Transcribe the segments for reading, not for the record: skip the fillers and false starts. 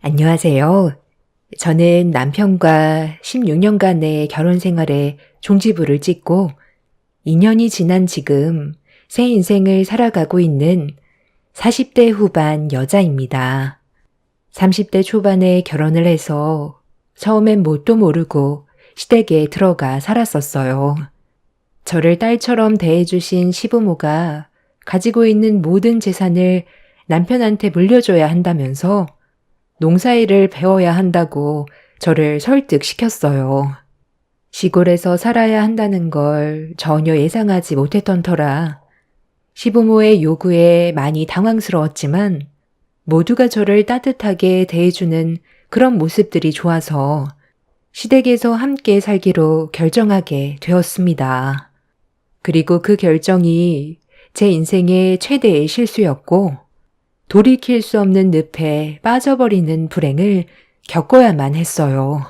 안녕하세요. 저는 남편과 16년간의 결혼 생활에 종지부를 찍고 2년이 지난 지금 새 인생을 살아가고 있는 40대 후반 여자입니다. 30대 초반에 결혼을 해서 처음엔 뭣도 모르고 시댁에 들어가 살았었어요. 저를 딸처럼 대해주신 시부모가 가지고 있는 모든 재산을 남편한테 물려줘야 한다면서 농사일을 배워야 한다고 저를 설득시켰어요. 시골에서 살아야 한다는 걸 전혀 예상하지 못했던 터라 시부모의 요구에 많이 당황스러웠지만 모두가 저를 따뜻하게 대해주는 그런 모습들이 좋아서 시댁에서 함께 살기로 결정하게 되었습니다. 그리고 그 결정이 제 인생의 최대의 실수였고 돌이킬 수 없는 늪에 빠져버리는 불행을 겪어야만 했어요.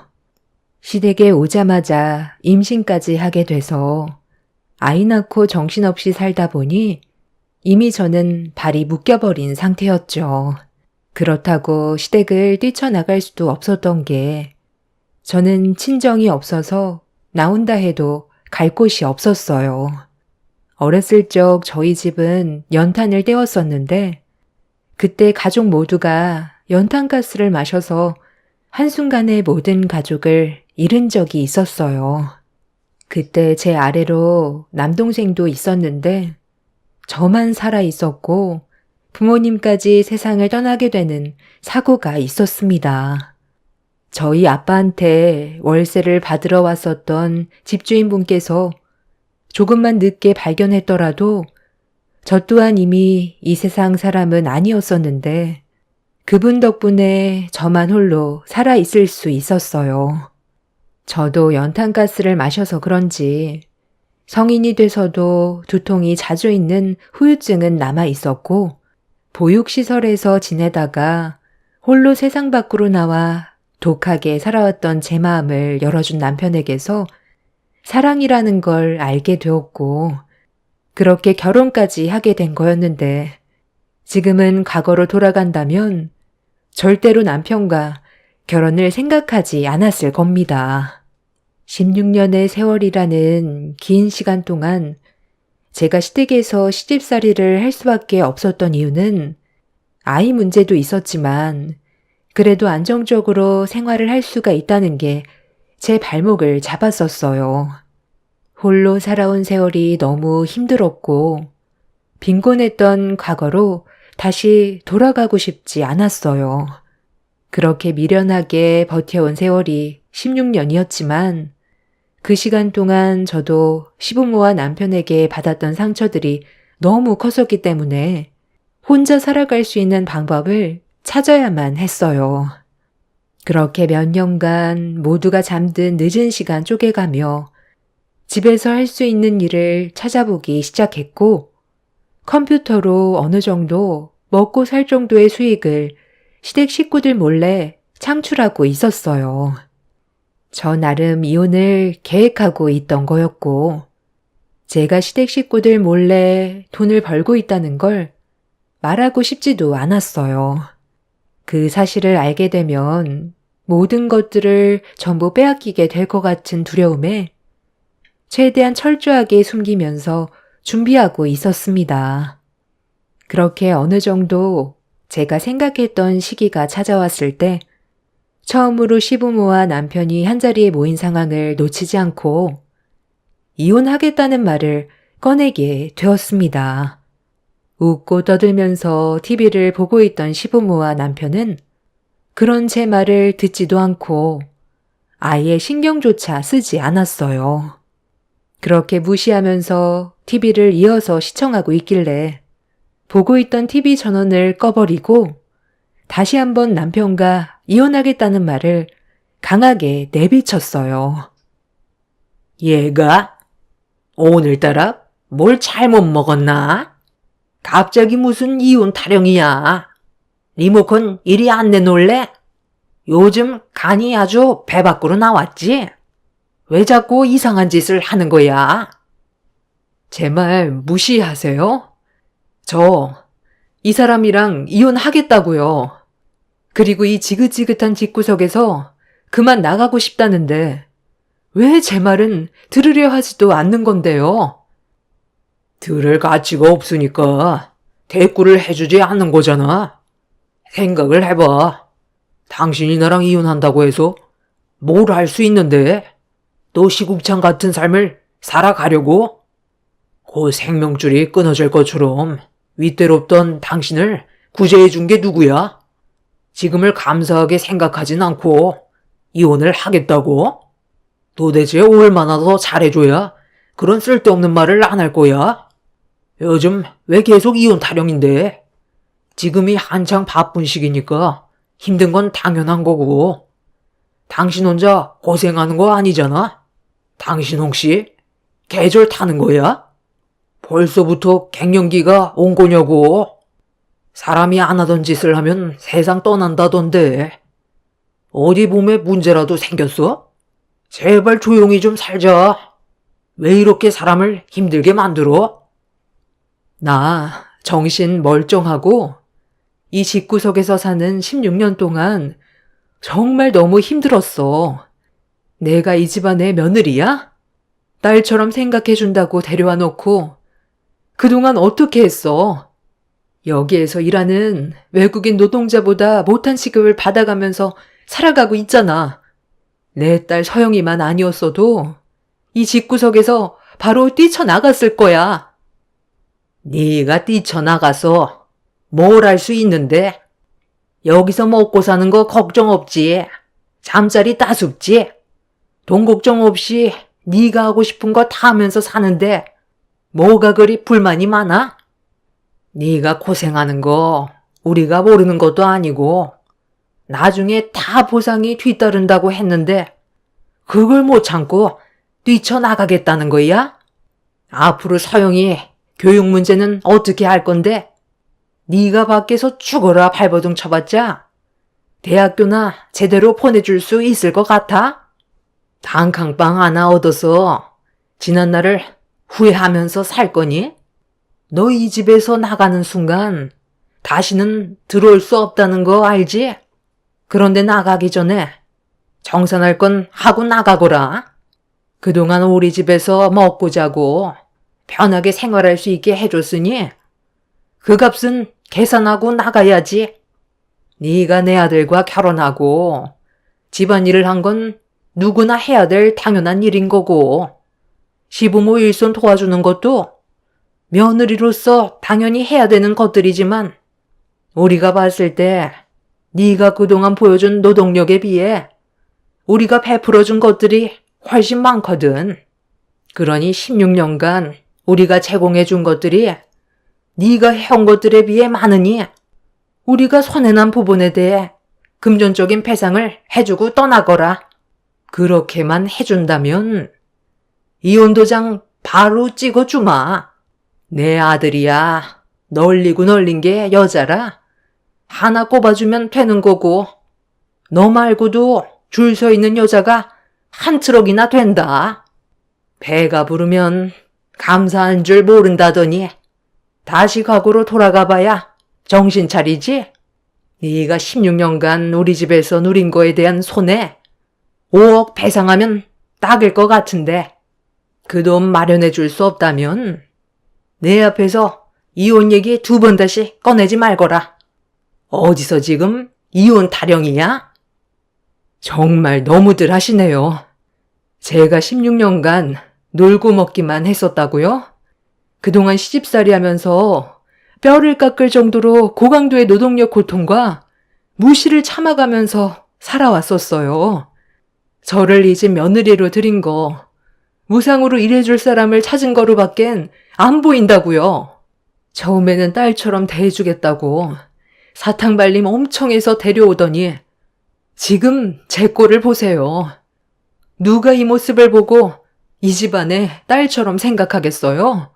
시댁에 오자마자 임신까지 하게 돼서 아이 낳고 정신없이 살다 보니 이미 저는 발이 묶여버린 상태였죠. 그렇다고 시댁을 뛰쳐나갈 수도 없었던 게 저는 친정이 없어서 나온다 해도 갈 곳이 없었어요. 어렸을 적 저희 집은 연탄을 떼웠었는데 그때 가족 모두가 연탄가스를 마셔서 한순간에 모든 가족을 잃은 적이 있었어요. 그때 제 아래로 남동생도 있었는데 저만 살아 있었고 부모님까지 세상을 떠나게 되는 사고가 있었습니다. 저희 아빠한테 월세를 받으러 왔었던 집주인분께서 조금만 늦게 발견했더라도 저 또한 이미 이 세상 사람은 아니었었는데 그분 덕분에 저만 홀로 살아있을 수 있었어요. 저도 연탄가스를 마셔서 그런지 성인이 돼서도 두통이 자주 있는 후유증은 남아 있었고 보육시설에서 지내다가 홀로 세상 밖으로 나와 독하게 살아왔던 제 마음을 열어준 남편에게서 사랑이라는 걸 알게 되었고 그렇게 결혼까지 하게 된 거였는데 지금은 과거로 돌아간다면 절대로 남편과 결혼을 생각하지 않았을 겁니다. 16년의 세월이라는 긴 시간 동안 제가 시댁에서 시집살이를 할 수밖에 없었던 이유는 아이 문제도 있었지만 그래도 안정적으로 생활을 할 수가 있다는 게 제 발목을 잡았었어요. 홀로 살아온 세월이 너무 힘들었고 빈곤했던 과거로 다시 돌아가고 싶지 않았어요. 그렇게 미련하게 버텨온 세월이 16년이었지만 그 시간 동안 저도 시부모와 남편에게 받았던 상처들이 너무 컸었기 때문에 혼자 살아갈 수 있는 방법을 찾아야만 했어요. 그렇게 몇 년간 모두가 잠든 늦은 시간 쪼개가며 집에서 할 수 있는 일을 찾아보기 시작했고 컴퓨터로 어느 정도 먹고 살 정도의 수익을 시댁 식구들 몰래 창출하고 있었어요. 저 나름 이혼을 계획하고 있던 거였고 제가 시댁 식구들 몰래 돈을 벌고 있다는 걸 말하고 싶지도 않았어요. 그 사실을 알게 되면 모든 것들을 전부 빼앗기게 될 것 같은 두려움에 최대한 철저하게 숨기면서 준비하고 있었습니다. 그렇게 어느 정도 제가 생각했던 시기가 찾아왔을 때 처음으로 시부모와 남편이 한자리에 모인 상황을 놓치지 않고 이혼하겠다는 말을 꺼내게 되었습니다. 웃고 떠들면서 TV를 보고 있던 시부모와 남편은 그런 제 말을 듣지도 않고 아예 신경조차 쓰지 않았어요. 그렇게 무시하면서 TV를 이어서 시청하고 있길래 보고 있던 TV 전원을 꺼버리고 다시 한번 남편과 이혼하겠다는 말을 강하게 내비쳤어요. 얘가 오늘따라 뭘 잘못 먹었나? 갑자기 무슨 이혼 타령이야. 리모컨 이리 안 내놓을래? 요즘 간이 아주 배 밖으로 나왔지? 왜 자꾸 이상한 짓을 하는 거야? 제 말 무시하세요? 저 이 사람이랑 이혼하겠다고요. 그리고 이 지긋지긋한 집구석에서 그만 나가고 싶다는데 왜 제 말은 들으려 하지도 않는 건데요? 들을 가치가 없으니까 대꾸를 해주지 않는 거잖아. 생각을 해봐. 당신이 나랑 이혼한다고 해서 뭘 할 수 있는데? 또 시궁창 같은 삶을 살아가려고? 곧 생명줄이 끊어질 것처럼 윗대롭던 당신을 구제해준 게 누구야? 지금을 감사하게 생각하진 않고 이혼을 하겠다고? 도대체 얼마나 더 잘해줘야 그런 쓸데없는 말을 안 할 거야? 요즘 왜 계속 이혼 타령인데? 지금이 한창 바쁜 시기니까 힘든 건 당연한 거고. 당신 혼자 고생하는 거 아니잖아? 당신 혹시 계절 타는 거야? 벌써부터 갱년기가 온 거냐고. 사람이 안 하던 짓을 하면 세상 떠난다던데. 어디 몸에 문제라도 생겼어? 제발 조용히 좀 살자. 왜 이렇게 사람을 힘들게 만들어? 나 정신 멀쩡하고 이 집구석에서 사는 16년 동안 정말 너무 힘들었어. 내가 이 집안의 며느리야? 딸처럼 생각해준다고 데려와 놓고 그동안 어떻게 했어? 여기에서 일하는 외국인 노동자보다 못한 시급을 받아가면서 살아가고 있잖아. 내 딸 서영이만 아니었어도 이 집구석에서 바로 뛰쳐나갔을 거야. 네가 뛰쳐나가서 뭘 할 수 있는데? 여기서 먹고 사는 거 걱정 없지. 잠자리 따숩지. 돈 걱정 없이 네가 하고 싶은 거 다 하면서 사는데 뭐가 그리 불만이 많아? 네가 고생하는 거 우리가 모르는 것도 아니고 나중에 다 보상이 뒤따른다고 했는데 그걸 못 참고 뛰쳐나가겠다는 거야? 앞으로 서영이 교육 문제는 어떻게 할 건데? 네가 밖에서 죽어라 발버둥 쳐봤자 대학교나 제대로 보내줄 수 있을 것 같아? 단칸방 하나 얻어서 지난 날을 후회하면서 살 거니? 너 이 집에서 나가는 순간 다시는 들어올 수 없다는 거 알지? 그런데 나가기 전에 정산할 건 하고 나가거라. 그동안 우리 집에서 먹고 자고 편하게 생활할 수 있게 해줬으니 그 값은 계산하고 나가야지. 네가 내 아들과 결혼하고 집안일을 한 건 누구나 해야 될 당연한 일인 거고 시부모 일손 도와주는 것도 며느리로서 당연히 해야 되는 것들이지만 우리가 봤을 때 네가 그동안 보여준 노동력에 비해 우리가 베풀어준 것들이 훨씬 많거든. 그러니 16년간 우리가 제공해준 것들이 네가 해온 것들에 비해 많으니 우리가 손해난 부분에 대해 금전적인 배상을 해주고 떠나거라. 그렇게만 해준다면 이혼 도장 바로 찍어주마. 내 아들이야. 널리고 널린 게 여자라. 하나 꼽아주면 되는 거고 너 말고도 줄 서 있는 여자가 한 트럭이나 된다. 배가 부르면 감사한 줄 모른다더니 다시 과거로 돌아가 봐야 정신 차리지? 네가 16년간 우리 집에서 누린 거에 대한 손해 5억 배상하면 딱일 것 같은데 그 돈 마련해 줄 수 없다면 내 앞에서 이혼 얘기 2번 다시 꺼내지 말거라. 어디서 지금 이혼 타령이야? 정말 너무들 하시네요. 제가 16년간 놀고 먹기만 했었다고요? 그동안 시집살이 하면서 뼈를 깎을 정도로 고강도의 노동력 고통과 무시를 참아가면서 살아왔었어요. 저를 이 집 며느리로 들인 거 무상으로 일해줄 사람을 찾은 거로밖엔 안 보인다고요. 처음에는 딸처럼 대해주겠다고 사탕 발림 엄청 해서 데려오더니 지금 제 꼴을 보세요. 누가 이 모습을 보고 이 집안에 딸처럼 생각하겠어요?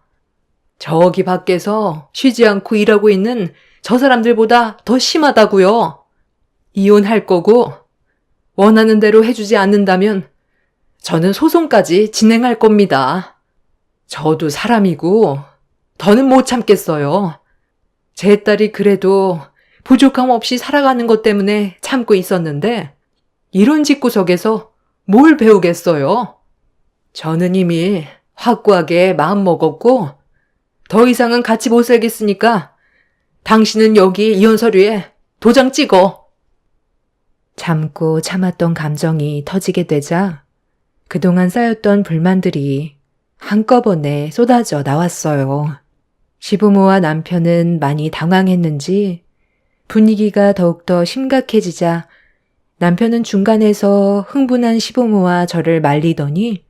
저기 밖에서 쉬지 않고 일하고 있는 저 사람들보다 더 심하다고요. 이혼할 거고 원하는 대로 해주지 않는다면 저는 소송까지 진행할 겁니다. 저도 사람이고 더는 못 참겠어요. 제 딸이 그래도 부족함 없이 살아가는 것 때문에 참고 있었는데 이런 집구석에서 뭘 배우겠어요? 저는 이미 확고하게 마음 먹었고 더 이상은 같이 못 살겠으니까 당신은 여기 이혼 서류에 도장 찍어. 참고 참았던 감정이 터지게 되자 그동안 쌓였던 불만들이 한꺼번에 쏟아져 나왔어요. 시부모와 남편은 많이 당황했는지 분위기가 더욱더 심각해지자 남편은 중간에서 흥분한 시부모와 저를 말리더니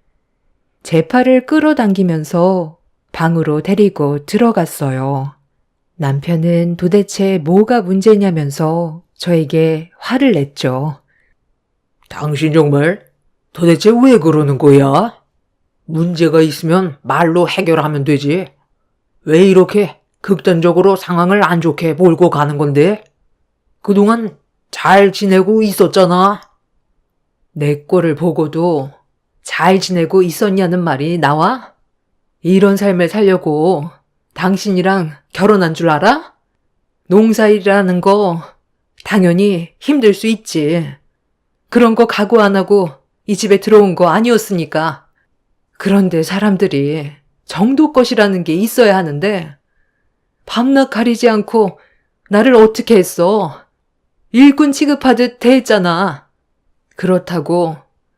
제 팔을 끌어당기면서 방으로 데리고 들어갔어요. 남편은 도대체 뭐가 문제냐면서 저에게 화를 냈죠. 당신 정말 도대체 왜 그러는 거야? 문제가 있으면 말로 해결하면 되지. 왜 이렇게 극단적으로 상황을 안 좋게 몰고 가는 건데? 그동안 잘 지내고 있었잖아. 내 꼴을 보고도 잘 지내고 있었냐는 말이 나와? 이런 삶을 살려고 당신이랑 결혼한 줄 알아? 농사일이라는 거 당연히 힘들 수 있지. 그런 거 각오 안 하고 이 집에 들어온 거 아니었으니까. 그런데 사람들이 정도껏이라는 게 있어야 하는데 밤낮 가리지 않고 나를 어떻게 했어? 일꾼 취급하듯 대했잖아. 그렇다고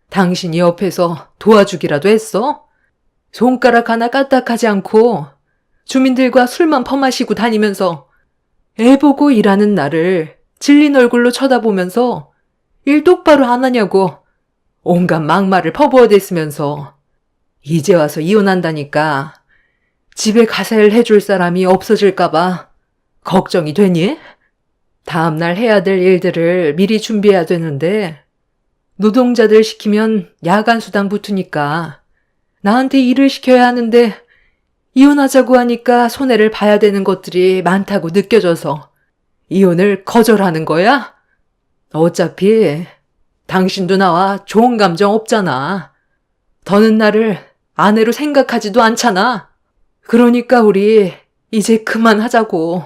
당신이 옆에서 도와주기라도 했어? 손가락 하나 까딱하지 않고 주민들과 술만 퍼마시고 다니면서 애 보고 일하는 나를 질린 얼굴로 쳐다보면서 일 똑바로 안 하냐고 온갖 막말을 퍼부어댔으면서 이제 와서 이혼한다니까 집에 가세를 해줄 사람이 없어질까봐 걱정이 되니? 다음날 해야 될 일들을 미리 준비해야 되는데 노동자들 시키면 야간 수당 붙으니까 나한테 일을 시켜야 하는데 이혼하자고 하니까 손해를 봐야 되는 것들이 많다고 느껴져서 이혼을 거절하는 거야? 어차피 당신도 나와 좋은 감정 없잖아. 더는 나를 아내로 생각하지도 않잖아. 그러니까 우리 이제 그만하자고.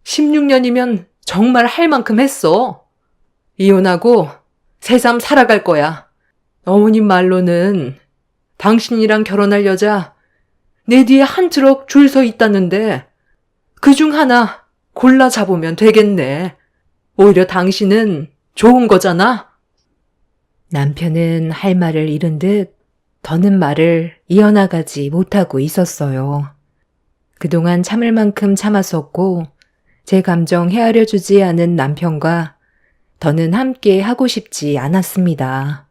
16년이면 정말 할 만큼 했어. 이혼하고 새삼 살아갈 거야. 어머님 말로는 당신이랑 결혼할 여자 내 뒤에 한 트럭 줄 서 있다는데 그중 하나 골라 잡으면 되겠네. 오히려 당신은 좋은 거잖아. 남편은 할 말을 잃은 듯 더는 말을 이어나가지 못하고 있었어요. 그동안 참을 만큼 참았었고 제 감정 헤아려주지 않은 남편과 더는 함께 하고 싶지 않았습니다.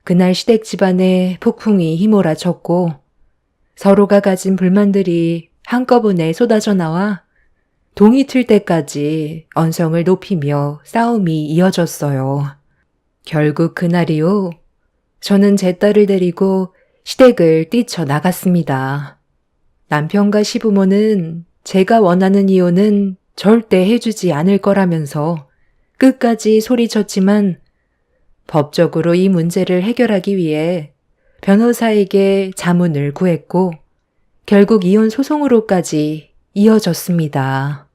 그날 시댁 집안에 폭풍이 휘몰아쳤고 서로가 가진 불만들이 한꺼번에 쏟아져 나와 동이 틀 때까지 언성을 높이며 싸움이 이어졌어요. 결국 그날이요. 저는 제 딸을 데리고 시댁을 뛰쳐나갔습니다. 남편과 시부모는 제가 원하는 이혼은 절대 해주지 않을 거라면서 끝까지 소리쳤지만 법적으로 이 문제를 해결하기 위해 변호사에게 자문을 구했고 결국 이혼 소송으로까지 이어졌습니다.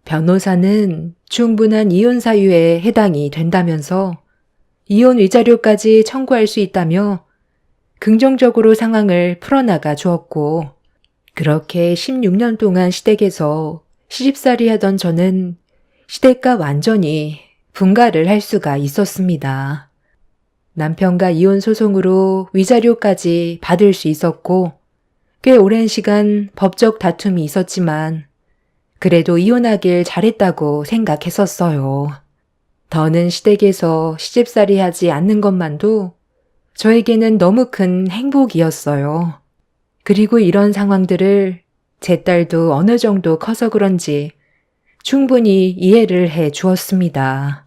변호사는 충분한 이혼 사유에 해당이 된다면서 이혼 위자료까지 청구할 수 있다며 긍정적으로 상황을 풀어나가 주었고 그렇게 16년 동안 시댁에서 시집살이 하던 저는 시댁과 완전히 분가를 할 수가 있었습니다. 남편과 이혼 소송으로 위자료까지 받을 수 있었고 꽤 오랜 시간 법적 다툼이 있었지만 그래도 이혼하길 잘했다고 생각했었어요. 더는 시댁에서 시집살이 하지 않는 것만도 저에게는 너무 큰 행복이었어요. 그리고 이런 상황들을 제 딸도 어느 정도 커서 그런지 충분히 이해를 해 주었습니다.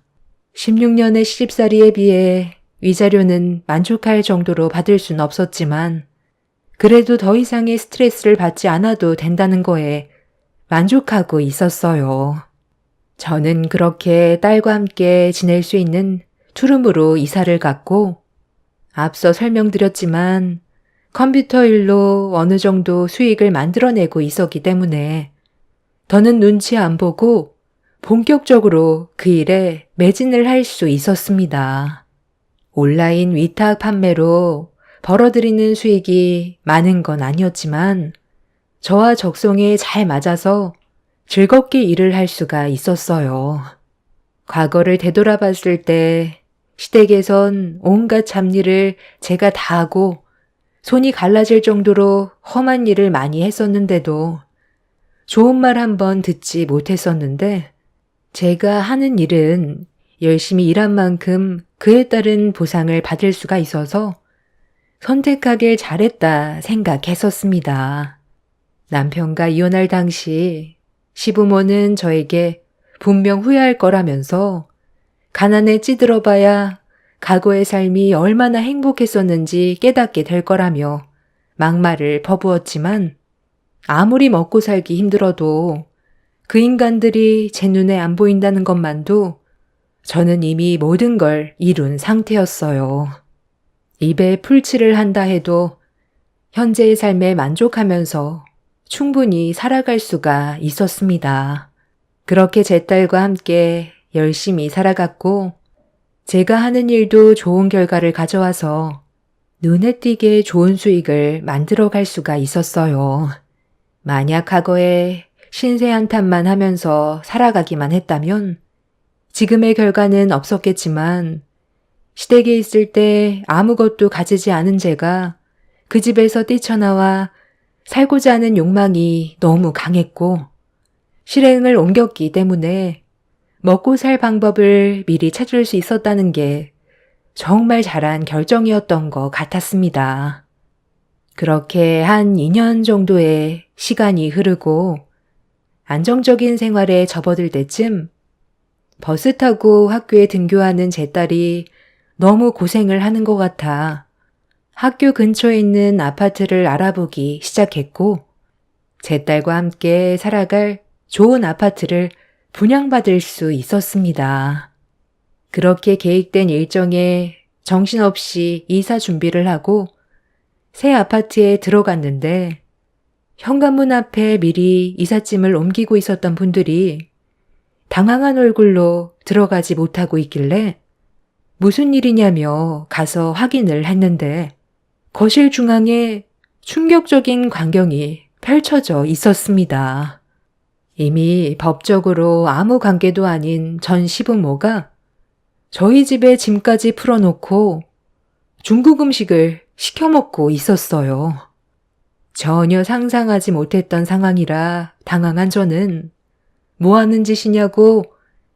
16년의 시집살이에 비해 위자료는 만족할 정도로 받을 순 없었지만 그래도 더 이상의 스트레스를 받지 않아도 된다는 거에 만족하고 있었어요. 저는 그렇게 딸과 함께 지낼 수 있는 투룸으로 이사를 갔고 앞서 설명드렸지만 컴퓨터 일로 어느 정도 수익을 만들어내고 있었기 때문에 더는 눈치 안 보고 본격적으로 그 일에 매진을 할 수 있었습니다. 온라인 위탁 판매로 벌어들이는 수익이 많은 건 아니었지만 저와 적성에 잘 맞아서 즐겁게 일을 할 수가 있었어요. 과거를 되돌아봤을 때 시댁에선 온갖 잡일을 제가 다 하고 손이 갈라질 정도로 험한 일을 많이 했었는데도 좋은 말 한 번 듣지 못했었는데 제가 하는 일은 열심히 일한 만큼 그에 따른 보상을 받을 수가 있어서 선택하길 잘했다 생각했었습니다. 남편과 이혼할 당시 시부모는 저에게 분명 후회할 거라면서 가난에 찌들어봐야 과거의 삶이 얼마나 행복했었는지 깨닫게 될 거라며 막말을 퍼부었지만 아무리 먹고 살기 힘들어도 그 인간들이 제 눈에 안 보인다는 것만도 저는 이미 모든 걸 이룬 상태였어요. 입에 풀칠을 한다 해도 현재의 삶에 만족하면서 충분히 살아갈 수가 있었습니다. 그렇게 제 딸과 함께 열심히 살아갔고 제가 하는 일도 좋은 결과를 가져와서 눈에 띄게 좋은 수익을 만들어갈 수가 있었어요. 만약 과거에 신세 한탄만 하면서 살아가기만 했다면 지금의 결과는 없었겠지만 시댁에 있을 때 아무것도 가지지 않은 제가 그 집에서 뛰쳐나와 살고자 하는 욕망이 너무 강했고 실행을 옮겼기 때문에 먹고 살 방법을 미리 찾을 수 있었다는 게 정말 잘한 결정이었던 것 같았습니다. 그렇게 한 2년 정도의 시간이 흐르고 안정적인 생활에 접어들 때쯤 버스 타고 학교에 등교하는 제 딸이 너무 고생을 하는 것 같아 학교 근처에 있는 아파트를 알아보기 시작했고 제 딸과 함께 살아갈 좋은 아파트를 분양받을 수 있었습니다. 그렇게 계획된 일정에 정신없이 이사 준비를 하고 새 아파트에 들어갔는데 현관문 앞에 미리 이삿짐을 옮기고 있었던 분들이 당황한 얼굴로 들어가지 못하고 있길래 무슨 일이냐며 가서 확인을 했는데 거실 중앙에 충격적인 광경이 펼쳐져 있었습니다. 이미 법적으로 아무 관계도 아닌 전 시부모가 저희 집에 짐까지 풀어놓고 중국 음식을 시켜 먹고 있었어요. 전혀 상상하지 못했던 상황이라 당황한 저는 뭐 하는 짓이냐고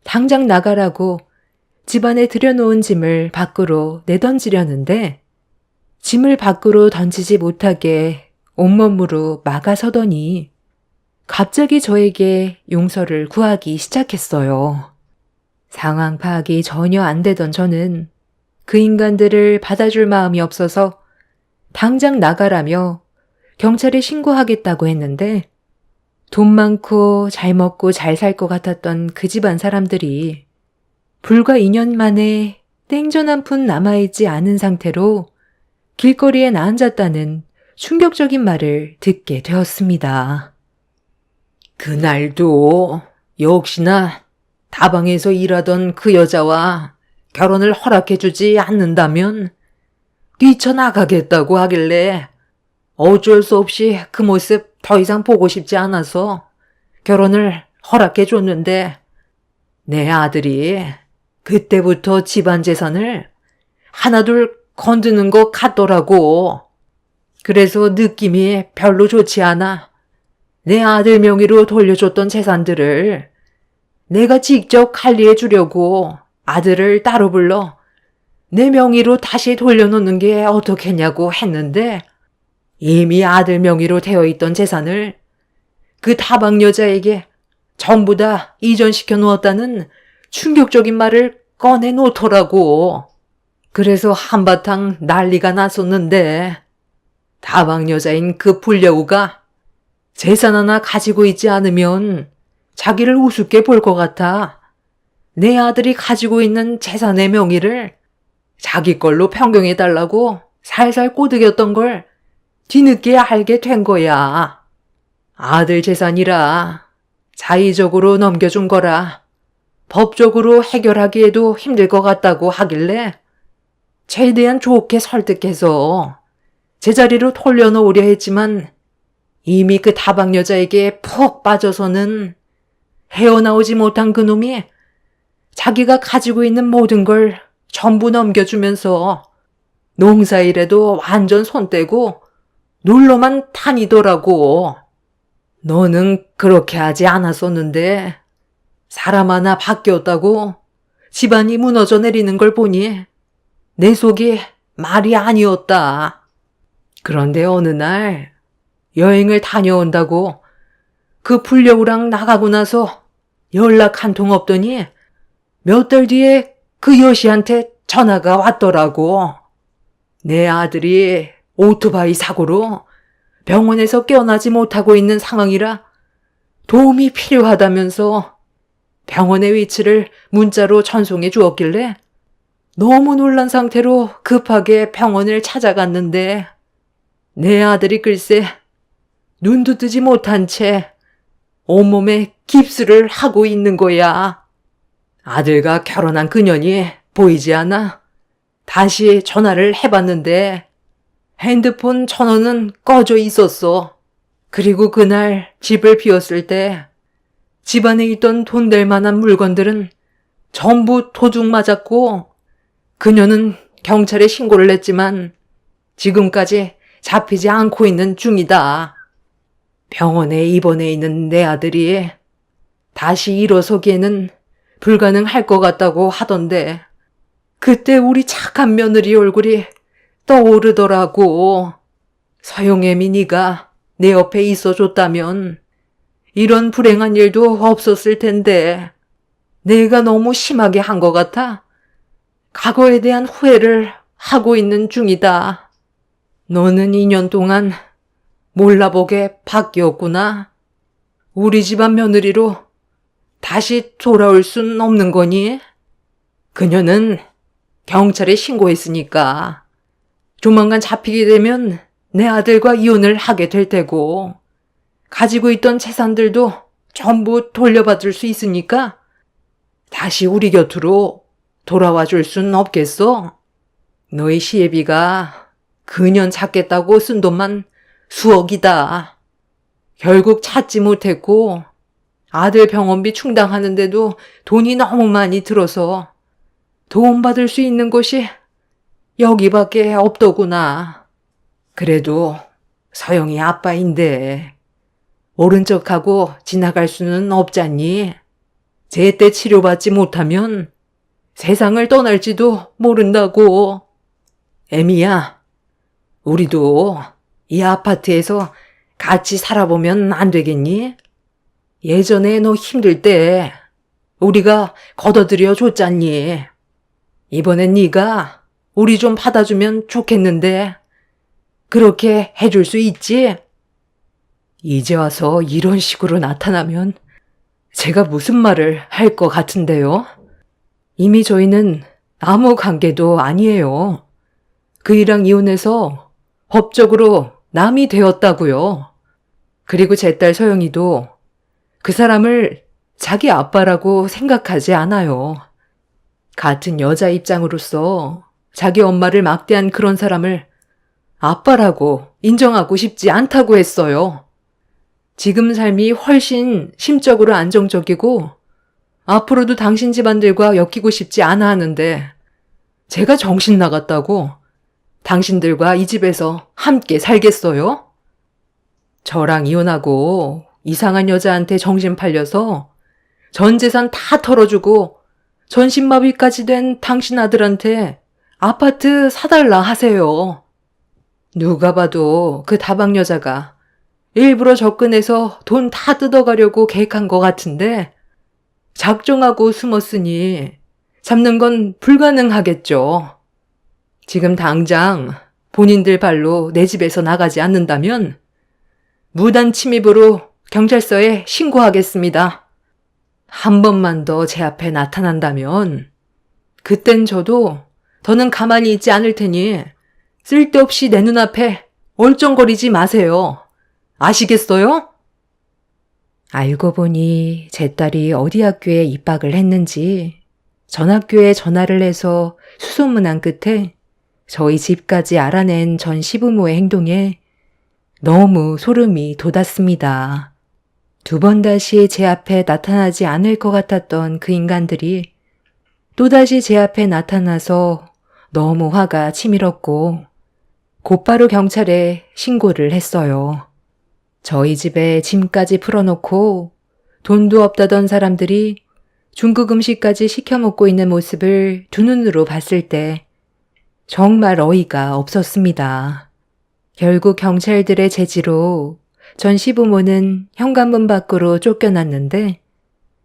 당장 나가라고 집안에 들여놓은 짐을 밖으로 내던지려는데 짐을 밖으로 던지지 못하게 온몸으로 막아서더니 갑자기 저에게 용서를 구하기 시작했어요. 상황 파악이 전혀 안 되던 저는 그 인간들을 받아줄 마음이 없어서 당장 나가라며 경찰에 신고하겠다고 했는데 돈 많고 잘 먹고 잘 살 것 같았던 그 집안 사람들이 불과 2년 만에 땡전 한 푼 남아있지 않은 상태로 길거리에 나앉았다는 충격적인 말을 듣게 되었습니다. 그날도 역시나 다방에서 일하던 그 여자와 결혼을 허락해주지 않는다면 뛰쳐나가겠다고 하길래 어쩔 수 없이 그 모습 더 이상 보고 싶지 않아서 결혼을 허락해줬는데 내 아들이 그때부터 집안 재산을 하나둘 건드는 것 같더라고. 그래서 느낌이 별로 좋지 않아. 내 아들 명의로 돌려줬던 재산들을 내가 직접 관리해 주려고 아들을 따로 불러 내 명의로 다시 돌려놓는 게 어떻겠냐고 했는데 이미 아들 명의로 되어 있던 재산을 그 다방 여자에게 전부 다 이전시켜 놓았다는 충격적인 말을 꺼내 놓더라고. 그래서 한바탕 난리가 났었는데 다방 여자인 그 불려우가 재산 하나 가지고 있지 않으면 자기를 우습게 볼 것 같아 내 아들이 가지고 있는 재산의 명의를 자기 걸로 변경해달라고 살살 꼬드겼던 걸 뒤늦게 알게 된 거야. 아들 재산이라 자의적으로 넘겨준 거라 법적으로 해결하기에도 힘들 것 같다고 하길래 최대한 좋게 설득해서 제자리로 돌려놓으려 했지만 이미 그 다방 여자에게 푹 빠져서는 헤어나오지 못한 그놈이 자기가 가지고 있는 모든 걸 전부 넘겨주면서 농사일에도 완전 손 떼고 놀러만 다니더라고. 너는 그렇게 하지 않았었는데 사람 하나 바뀌었다고 집안이 무너져 내리는 걸 보니 내 속이 말이 아니었다. 그런데 어느 날 여행을 다녀온다고 그 불려우랑 나가고 나서 연락 한 통 없더니 몇 달 뒤에 그 여시한테 전화가 왔더라고. 내 아들이 오토바이 사고로 병원에서 깨어나지 못하고 있는 상황이라 도움이 필요하다면서 병원의 위치를 문자로 전송해 주었길래 너무 놀란 상태로 급하게 병원을 찾아갔는데 내 아들이 글쎄 눈도 뜨지 못한 채 온몸에 깁스를 하고 있는 거야. 아들과 결혼한 그년이 보이지 않아 다시 전화를 해봤는데 핸드폰 전원은 꺼져 있었어. 그리고 그날 집을 비웠을 때 집안에 있던 돈 될 만한 물건들은 전부 도둑 맞았고 그녀는 경찰에 신고를 했지만 지금까지 잡히지 않고 있는 중이다. 병원에 입원해 있는 내 아들이 다시 일어서기에는 불가능할 것 같다고 하던데 그때 우리 착한 며느리 얼굴이 떠오르더라고. 서영애미 네가 내 옆에 있어줬다면 이런 불행한 일도 없었을 텐데 내가 너무 심하게 한 것 같아 과거에 대한 후회를 하고 있는 중이다. 너는 2년 동안 몰라보게 바뀌었구나. 우리 집안 며느리로 다시 돌아올 순 없는 거니? 그녀는 경찰에 신고했으니까 조만간 잡히게 되면 내 아들과 이혼을 하게 될 테고 가지고 있던 재산들도 전부 돌려받을 수 있으니까 다시 우리 곁으로 돌아와 줄 순 없겠어? 너희 시애비가 그년 찾겠다고 쓴 돈만 수억이다. 결국 찾지 못했고 아들 병원비 충당하는데도 돈이 너무 많이 들어서 도움받을 수 있는 곳이 여기밖에 없더구나. 그래도 서영이 아빠인데 모른 척하고 지나갈 수는 없잖니. 제때 치료받지 못하면 세상을 떠날지도 모른다고. 애미야, 우리도 이 아파트에서 같이 살아보면 안 되겠니? 예전에 너 힘들 때 우리가 걷어들여 줬잖니. 이번엔 네가 우리 좀 받아주면 좋겠는데 그렇게 해줄 수 있지? 이제 와서 이런 식으로 나타나면 제가 무슨 말을 할 것 같은데요? 이미 저희는 아무 관계도 아니에요. 그이랑 이혼해서 법적으로 남이 되었다고요. 그리고 제 딸 서영이도 그 사람을 자기 아빠라고 생각하지 않아요. 같은 여자 입장으로서 자기 엄마를 막대한 그런 사람을 아빠라고 인정하고 싶지 않다고 했어요. 지금 삶이 훨씬 심적으로 안정적이고 앞으로도 당신 집안들과 엮이고 싶지 않아 하는데 제가 정신 나갔다고 당신들과 이 집에서 함께 살겠어요? 저랑 이혼하고 이상한 여자한테 정신 팔려서 전 재산 다 털어주고 전신마비까지 된 당신 아들한테 아파트 사달라 하세요. 누가 봐도 그 다방 여자가 일부러 접근해서 돈 다 뜯어가려고 계획한 것 같은데 작정하고 숨었으니 잡는 건 불가능하겠죠. 지금 당장 본인들 발로 내 집에서 나가지 않는다면 무단 침입으로 경찰서에 신고하겠습니다. 한 번만 더 제 앞에 나타난다면 그땐 저도 더는 가만히 있지 않을 테니 쓸데없이 내 눈앞에 얼쩡거리지 마세요. 아시겠어요? 알고 보니 제 딸이 어디 학교에 입학을 했는지 전 학교에 전화를 해서 수소문한 끝에 저희 집까지 알아낸 전 시부모의 행동에 너무 소름이 돋았습니다. 두 번 다시 제 앞에 나타나지 않을 것 같았던 그 인간들이 또다시 제 앞에 나타나서 너무 화가 치밀었고 곧바로 경찰에 신고를 했어요. 저희 집에 짐까지 풀어놓고 돈도 없다던 사람들이 중국 음식까지 시켜 먹고 있는 모습을 두 눈으로 봤을 때 정말 어이가 없었습니다. 결국 경찰들의 제지로 전 시부모는 현관문 밖으로 쫓겨났는데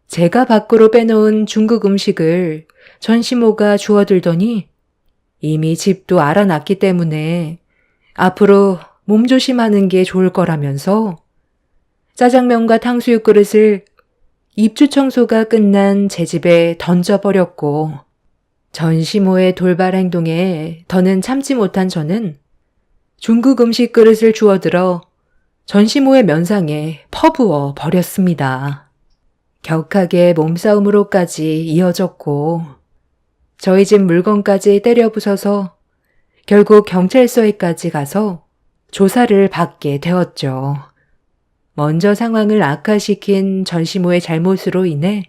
제가 밖으로 빼놓은 중국 음식을 전 시모가 주워들더니 이미 집도 알아놨기 때문에 앞으로 몸조심하는 게 좋을 거라면서 짜장면과 탕수육 그릇을 입주 청소가 끝난 제 집에 던져버렸고 전 시모의 돌발 행동에 더는 참지 못한 저는 중국 음식 그릇을 주워들어 전 시모의 면상에 퍼부어 버렸습니다. 격하게 몸싸움으로까지 이어졌고 저희 집 물건까지 때려 부숴서 결국 경찰서에까지 가서 조사를 받게 되었죠. 먼저 상황을 악화시킨 전 시모의 잘못으로 인해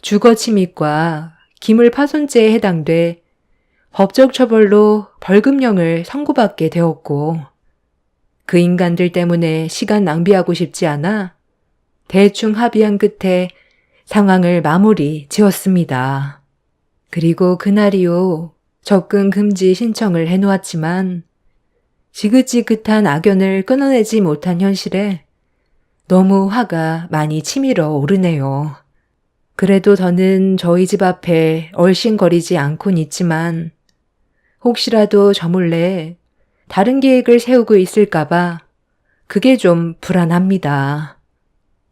주거침입과 기물파손죄에 해당돼 법적 처벌로 벌금형을 선고받게 되었고 그 인간들 때문에 시간 낭비하고 싶지 않아 대충 합의한 끝에 상황을 마무리 지었습니다. 그리고 그날 이후 접근 금지 신청을 해놓았지만 지긋지긋한 악연을 끊어내지 못한 현실에 너무 화가 많이 치밀어 오르네요. 그래도 저는 저희 집 앞에 얼씬거리지 않곤 있지만 혹시라도 저 몰래 다른 계획을 세우고 있을까봐 그게 좀 불안합니다.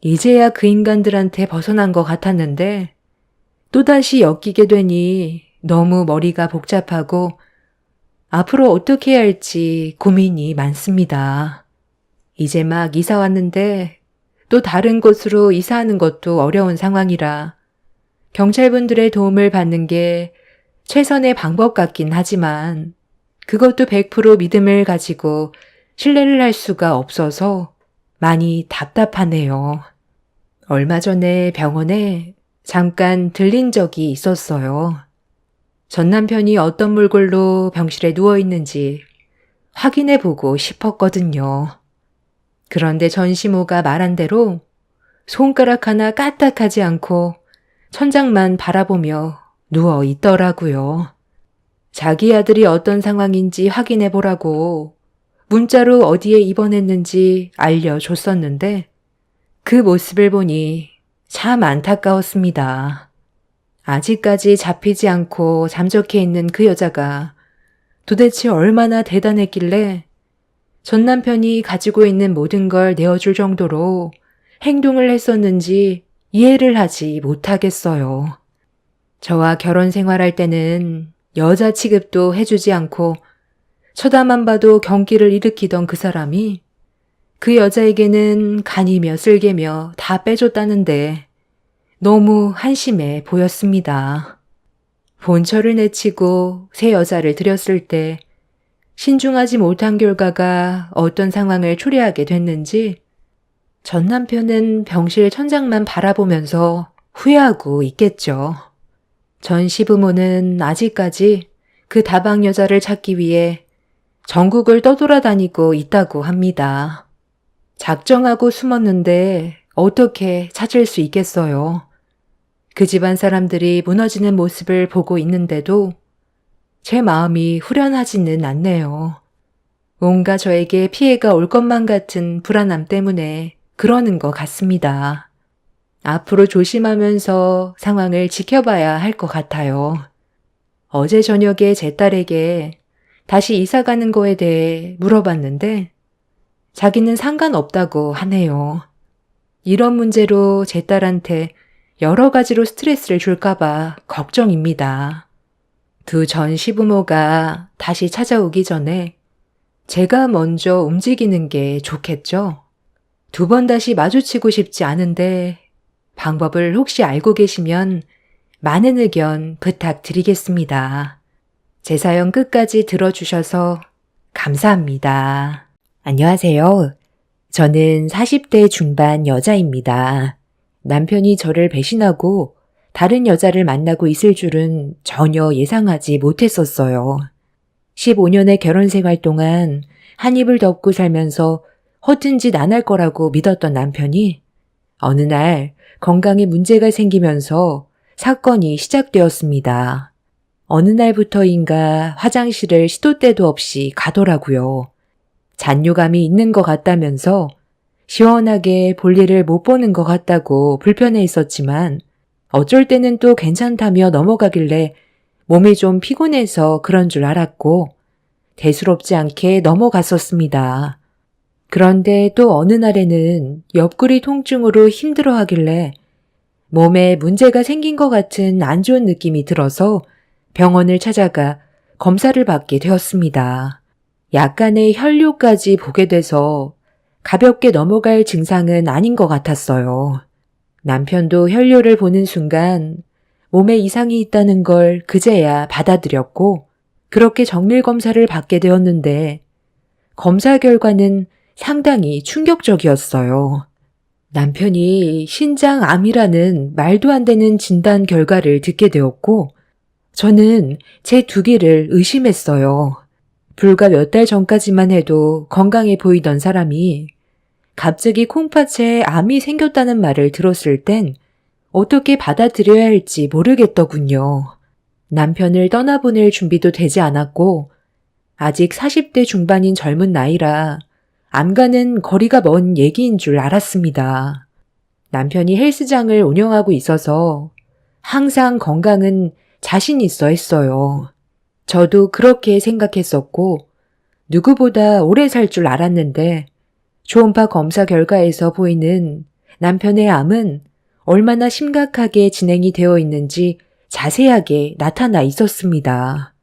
이제야 그 인간들한테 벗어난 것 같았는데 또다시 엮이게 되니 너무 머리가 복잡하고 앞으로 어떻게 해야 할지 고민이 많습니다. 이제 막 이사 왔는데 또 다른 곳으로 이사하는 것도 어려운 상황이라 경찰분들의 도움을 받는 게 최선의 방법 같긴 하지만 그것도 100% 믿음을 가지고 신뢰를 할 수가 없어서 많이 답답하네요. 얼마 전에 병원에 잠깐 들린 적이 있었어요. 전 남편이 어떤 몰골로 병실에 누워있는지 확인해 보고 싶었거든요. 그런데 전 시모가 말한 대로 손가락 하나 까딱하지 않고 천장만 바라보며 누워 있더라고요. 자기 아들이 어떤 상황인지 확인해 보라고 문자로 어디에 입원했는지 알려줬었는데 그 모습을 보니 참 안타까웠습니다. 아직까지 잡히지 않고 잠적해 있는 그 여자가 도대체 얼마나 대단했길래 전 남편이 가지고 있는 모든 걸 내어줄 정도로 행동을 했었는지 이해를 하지 못하겠어요. 저와 결혼 생활할 때는 여자 취급도 해주지 않고 쳐다만 봐도 경기를 일으키던 그 사람이 그 여자에게는 간이며 쓸개며 다 빼줬다는데 너무 한심해 보였습니다. 본처를 내치고 새 여자를 들였을 때 신중하지 못한 결과가 어떤 상황을 초래하게 됐는지 전 남편은 병실 천장만 바라보면서 후회하고 있겠죠. 전 시부모는 아직까지 그 다방 여자를 찾기 위해 전국을 떠돌아다니고 있다고 합니다. 작정하고 숨었는데 어떻게 찾을 수 있겠어요. 그 집안 사람들이 무너지는 모습을 보고 있는데도 제 마음이 후련하지는 않네요. 뭔가 저에게 피해가 올 것만 같은 불안함 때문에 그러는 것 같습니다. 앞으로 조심하면서 상황을 지켜봐야 할 것 같아요. 어제 저녁에 제 딸에게 다시 이사 가는 거에 대해 물어봤는데 자기는 상관없다고 하네요. 이런 문제로 제 딸한테 여러 가지로 스트레스를 줄까봐 걱정입니다. 두 전 시부모가 다시 찾아오기 전에 제가 먼저 움직이는 게 좋겠죠? 두 번 다시 마주치고 싶지 않은데 방법을 혹시 알고 계시면 많은 의견 부탁드리겠습니다. 제 사연 끝까지 들어주셔서 감사합니다. 안녕하세요. 저는 40대 중반 여자입니다. 남편이 저를 배신하고 다른 여자를 만나고 있을 줄은 전혀 예상하지 못했었어요. 15년의 결혼 생활 동안 한 입을 덮고 살면서 허튼 짓 안 할 거라고 믿었던 남편이 어느 날 건강에 문제가 생기면서 사건이 시작되었습니다. 어느 날부터인가 화장실을 시도 때도 없이 가더라고요. 잔뇨감이 있는 것 같다면서 시원하게 볼일을 못 보는 것 같다고 불편해 있었지만 어쩔 때는 또 괜찮다며 넘어가길래 몸이 좀 피곤해서 그런 줄 알았고 대수롭지 않게 넘어갔었습니다. 그런데 또 어느 날에는 옆구리 통증으로 힘들어하길래 몸에 문제가 생긴 것 같은 안 좋은 느낌이 들어서 병원을 찾아가 검사를 받게 되었습니다. 약간의 혈뇨까지 보게 돼서 가볍게 넘어갈 증상은 아닌 것 같았어요. 남편도 혈뇨를 보는 순간 몸에 이상이 있다는 걸 그제야 받아들였고 그렇게 정밀 검사를 받게 되었는데 검사 결과는 상당히 충격적이었어요. 남편이 신장암이라는 말도 안 되는 진단 결과를 듣게 되었고 저는 제 두 개를 의심했어요. 불과 몇 달 전까지만 해도 건강해 보이던 사람이 갑자기 콩팥에 암이 생겼다는 말을 들었을 땐 어떻게 받아들여야 할지 모르겠더군요. 남편을 떠나보낼 준비도 되지 않았고 아직 40대 중반인 젊은 나이라 암과는 거리가 먼 얘기인 줄 알았습니다. 남편이 헬스장을 운영하고 있어서 항상 건강은 자신 있어 했어요. 저도 그렇게 생각했었고 누구보다 오래 살 줄 알았는데 초음파 검사 결과에서 보이는 남편의 암은 얼마나 심각하게 진행이 되어 있는지 자세하게 나타나 있었습니다.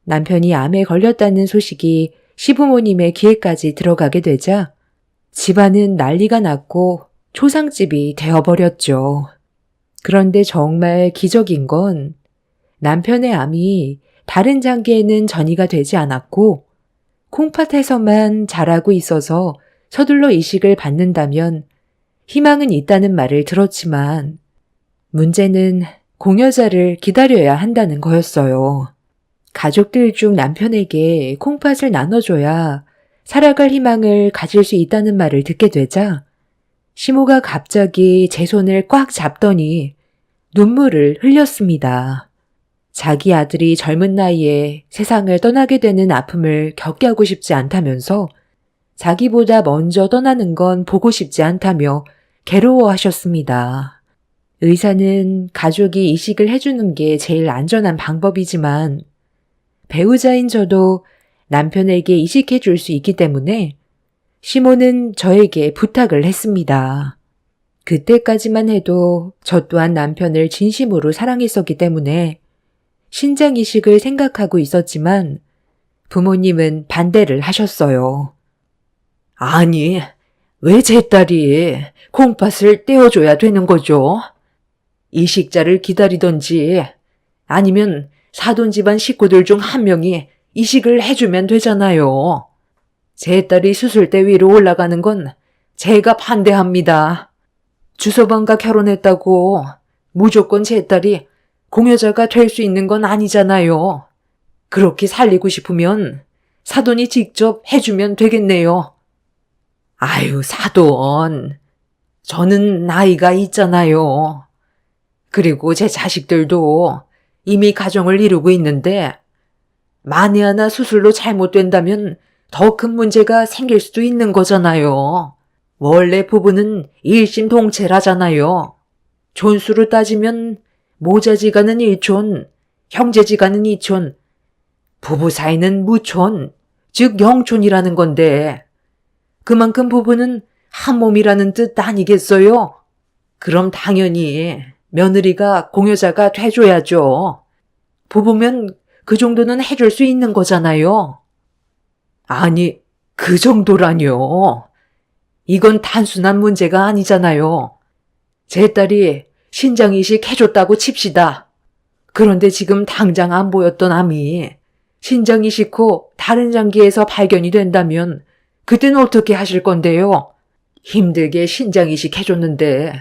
남편이 암에 걸렸다는 소식이 시부모님의 귀에까지 들어가게 되자 집안은 난리가 났고 초상집이 되어버렸죠. 그런데 정말 기적인 건 남편의 암이 다른 장기에는 전이가 되지 않았고 콩팥에서만 자라고 있어서 서둘러 이식을 받는다면 희망은 있다는 말을 들었지만 문제는 공여자를 기다려야 한다는 거였어요. 가족들 중 남편에게 콩팥을 나눠줘야 살아갈 희망을 가질 수 있다는 말을 듣게 되자 시모가 갑자기 제 손을 꽉 잡더니 눈물을 흘렸습니다. 자기 아들이 젊은 나이에 세상을 떠나게 되는 아픔을 겪게 하고 싶지 않다면서 자기보다 먼저 떠나는 건 보고 싶지 않다며 괴로워하셨습니다. 의사는 가족이 이식을 해주는 게 제일 안전한 방법이지만 배우자인 저도 남편에게 이식해 줄 수 있기 때문에 시모는 저에게 부탁을 했습니다. 그때까지만 해도 저 또한 남편을 진심으로 사랑했었기 때문에 신장 이식을 생각하고 있었지만 부모님은 반대를 하셨어요. 아니, 왜 제 딸이 콩팥을 떼어줘야 되는 거죠? 이식자를 기다리던지 아니면 사돈 집안 식구들 중 한 명이 이식을 해주면 되잖아요. 제 딸이 수술대 위로 올라가는 건 제가 반대합니다. 주서방과 결혼했다고 무조건 제 딸이 공여자가 될 수 있는 건 아니잖아요. 그렇게 살리고 싶으면 사돈이 직접 해주면 되겠네요. 아유, 사돈. 저는 나이가 있잖아요. 그리고 제 자식들도 이미 가정을 이루고 있는데 만에 하나 수술로 잘못된다면 더 큰 문제가 생길 수도 있는 거잖아요. 원래 부부는 일심동체라잖아요. 존수로 따지면 모자지간은 일촌, 형제지간은 이촌, 부부 사이는 무촌, 즉 영촌이라는 건데 그만큼 부부는 한 몸이라는 뜻 아니겠어요? 그럼 당연히 며느리가 공여자가 돼줘야죠. 부부면 그 정도는 해줄 수 있는 거잖아요. 아니, 그 정도라뇨. 이건 단순한 문제가 아니잖아요. 제 딸이 신장이식 해줬다고 칩시다. 그런데 지금 당장 안 보였던 암이 신장이식 후 다른 장기에서 발견이 된다면 그때는 어떻게 하실 건데요? 힘들게 신장이식 해줬는데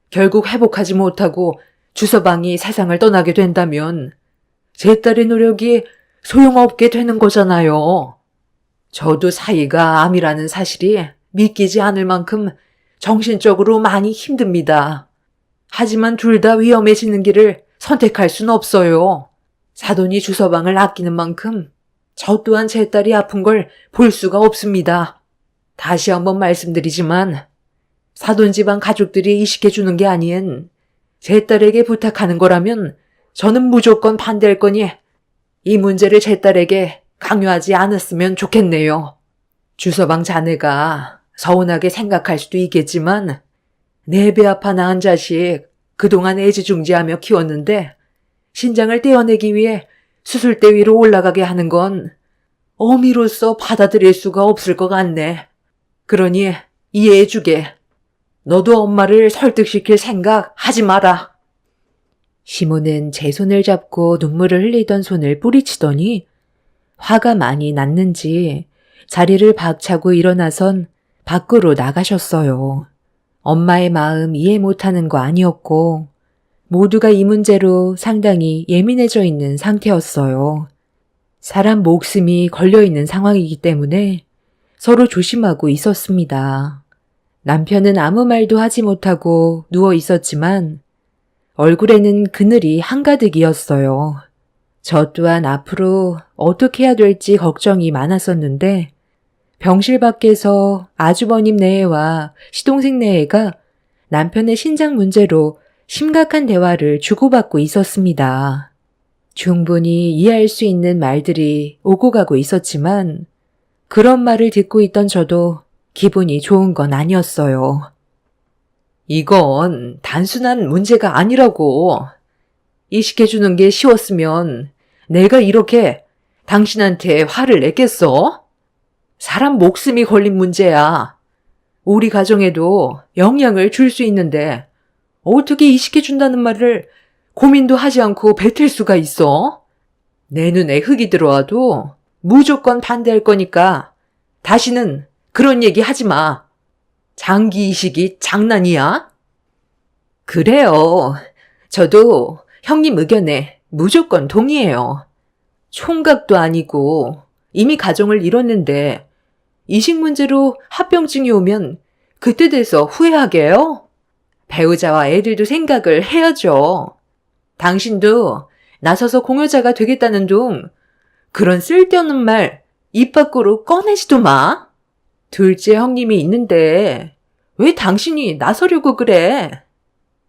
결국 회복하지 못하고 주서방이 세상을 떠나게 된다면 제 딸의 노력이 소용없게 되는 거잖아요. 저도 사이가 암이라는 사실이 믿기지 않을 만큼 정신적으로 많이 힘듭니다. 하지만 둘 다 위험해지는 길을 선택할 순 없어요. 사돈이 주서방을 아끼는 만큼 저 또한 제 딸이 아픈 걸 볼 수가 없습니다. 다시 한번 말씀드리지만 사돈 집안 가족들이 이식해주는 게 아닌 제 딸에게 부탁하는 거라면 저는 무조건 반대할 거니 이 문제를 제 딸에게 강요하지 않았으면 좋겠네요. 주서방 자네가 서운하게 생각할 수도 있겠지만 내 배 아파 낳은 자식 그동안 애지중지하며 키웠는데 신장을 떼어내기 위해 수술대 위로 올라가게 하는 건 어미로서 받아들일 수가 없을 것 같네. 그러니 이해해주게. 너도 엄마를 설득시킬 생각 하지 마라. 시모는 제 손을 잡고 눈물을 흘리던 손을 뿌리치더니 화가 많이 났는지 자리를 박차고 일어나선 밖으로 나가셨어요. 엄마의 마음 이해 못하는 거 아니었고 모두가 이 문제로 상당히 예민해져 있는 상태였어요. 사람 목숨이 걸려있는 상황이기 때문에 서로 조심하고 있었습니다. 남편은 아무 말도 하지 못하고 누워 있었지만 얼굴에는 그늘이 한가득이었어요. 저 또한 앞으로 어떻게 해야 될지 걱정이 많았었는데 병실 밖에서 아주버님 내외와 시동생 내외가 남편의 신장 문제로 심각한 대화를 주고받고 있었습니다. 충분히 이해할 수 있는 말들이 오고 가고 있었지만 그런 말을 듣고 있던 저도 기분이 좋은 건 아니었어요. 이건 단순한 문제가 아니라고. 이식해주는 게 쉬웠으면 내가 이렇게 당신한테 화를 냈겠어? 사람 목숨이 걸린 문제야. 우리 가정에도 영향을 줄 수 있는데 어떻게 이식해준다는 말을 고민도 하지 않고 뱉을 수가 있어? 내 눈에 흙이 들어와도 무조건 반대할 거니까 다시는 그런 얘기 하지 마. 장기 이식이 장난이야? 그래요. 저도 형님 의견에 무조건 동의해요. 총각도 아니고 이미 가정을 이뤘는데 이식 문제로 합병증이 오면 그때 돼서 후회하게요? 배우자와 애들도 생각을 해야죠. 당신도 나서서 공여자가 되겠다는 둥 그런 쓸데없는 말 입 밖으로 꺼내지도 마. 둘째 형님이 있는데 왜 당신이 나서려고 그래?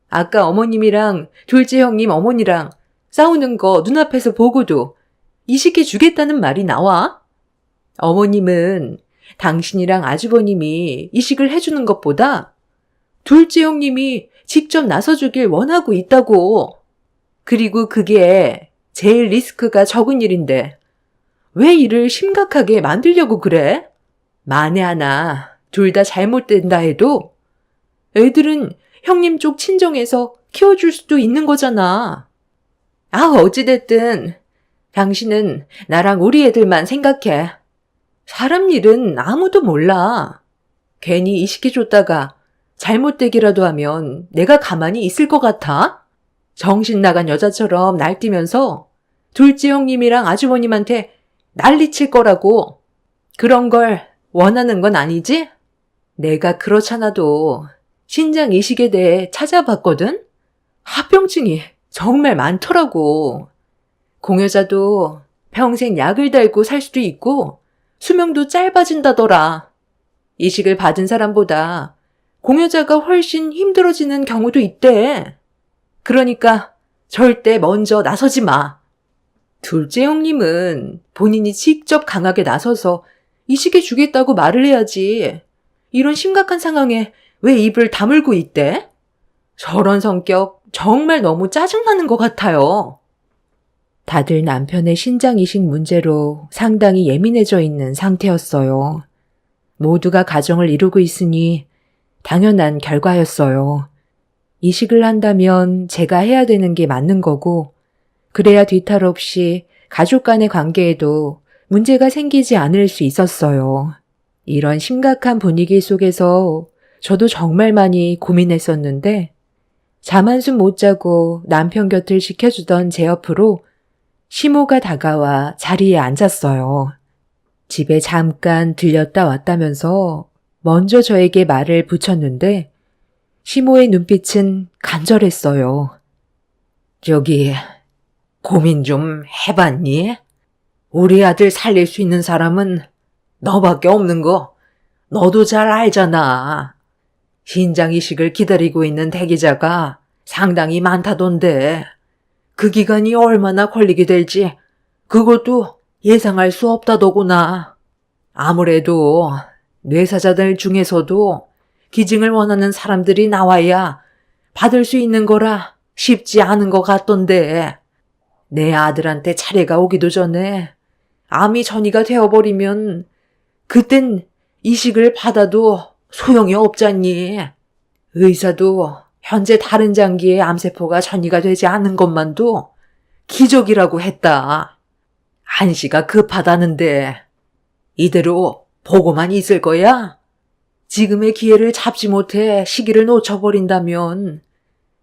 아까 어머님이랑 둘째 형님 어머니랑 싸우는 거 눈앞에서 보고도 이식해 주겠다는 말이 나와? 어머님은 당신이랑 아주버님이 이식을 해주는 것보다 둘째 형님이 직접 나서주길 원하고 있다고. 그리고 그게 제일 리스크가 적은 일인데 왜 일을 심각하게 만들려고 그래? 만에 하나 둘 다 잘못된다 해도 애들은 형님 쪽 친정에서 키워줄 수도 있는 거잖아. 어찌됐든 당신은 나랑 우리 애들만 생각해. 사람 일은 아무도 몰라. 괜히 이식해줬다가 잘못되기라도 하면 내가 가만히 있을 것 같아? 정신 나간 여자처럼 날뛰면서 둘째 형님이랑 아주버님한테 난리칠 거라고. 그런 걸 원하는 건 아니지? 내가 그렇잖아도 신장 이식에 대해 찾아봤거든? 합병증이 정말 많더라고. 공여자도 평생 약을 달고 살 수도 있고 수명도 짧아진다더라. 이식을 받은 사람보다 공여자가 훨씬 힘들어지는 경우도 있대. 그러니까 절대 먼저 나서지 마. 둘째 형님은 본인이 직접 강하게 나서서 이식해 주겠다고 말을 해야지. 이런 심각한 상황에 왜 입을 다물고 있대? 저런 성격 정말 너무 짜증나는 것 같아요. 다들 남편의 신장 이식 문제로 상당히 예민해져 있는 상태였어요. 모두가 가정을 이루고 있으니 당연한 결과였어요. 이식을 한다면 제가 해야 되는 게 맞는 거고, 그래야 뒤탈 없이 가족 간의 관계에도 문제가 생기지 않을 수 있었어요. 이런 심각한 분위기 속에서 저도 정말 많이 고민했었는데, 잠 한숨 못 자고 남편 곁을 지켜주던 제 옆으로 시모가 다가와 자리에 앉았어요. 집에 잠깐 들렸다 왔다면서 먼저 저에게 말을 붙였는데 시모의 눈빛은 간절했어요. 저기, 고민 좀 해봤니? 우리 아들 살릴 수 있는 사람은 너밖에 없는 거 너도 잘 알잖아. 신장이식을 기다리고 있는 대기자가 상당히 많다던데 그 기간이 얼마나 걸리게 될지 그것도 예상할 수 없다더구나. 아무래도 뇌사자들 중에서도 기증을 원하는 사람들이 나와야 받을 수 있는 거라 쉽지 않은 것 같던데 내 아들한테 차례가 오기도 전에 암이 전이가 되어버리면 그땐 이식을 받아도 소용이 없잖니. 의사도 현재 다른 장기에 암세포가 전이가 되지 않는 것만도 기적이라고 했다. 한시가 급하다는데 이대로 보고만 있을 거야? 지금의 기회를 잡지 못해 시기를 놓쳐버린다면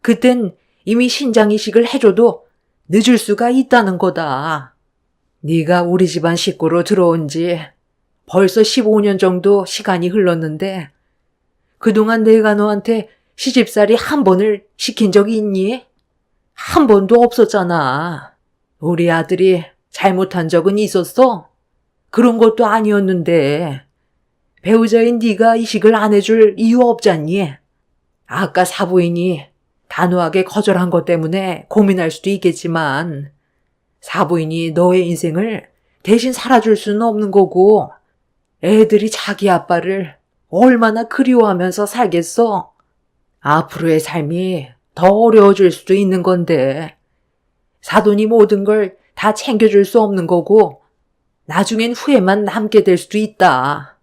그땐 이미 신장이식을 해줘도 늦을 수가 있다는 거다. 네가 우리 집안 식구로 들어온 지 벌써 15년 정도 시간이 흘렀는데 그동안 내가 너한테 시집살이 한 번을 시킨 적이 있니? 한 번도 없었잖아. 우리 아들이 잘못한 적은 있었어? 그런 것도 아니었는데 배우자인 네가 이식을 안 해줄 이유 없잖니? 아까 사부인이 단호하게 거절한 것 때문에 고민할 수도 있겠지만 사부인이 너의 인생을 대신 살아줄 수는 없는 거고 애들이 자기 아빠를 얼마나 그리워하면서 살겠어? 앞으로의 삶이 더 어려워질 수도 있는 건데 사돈이 모든 걸 다 챙겨줄 수 없는 거고 나중엔 후회만 남게 될 수도 있다.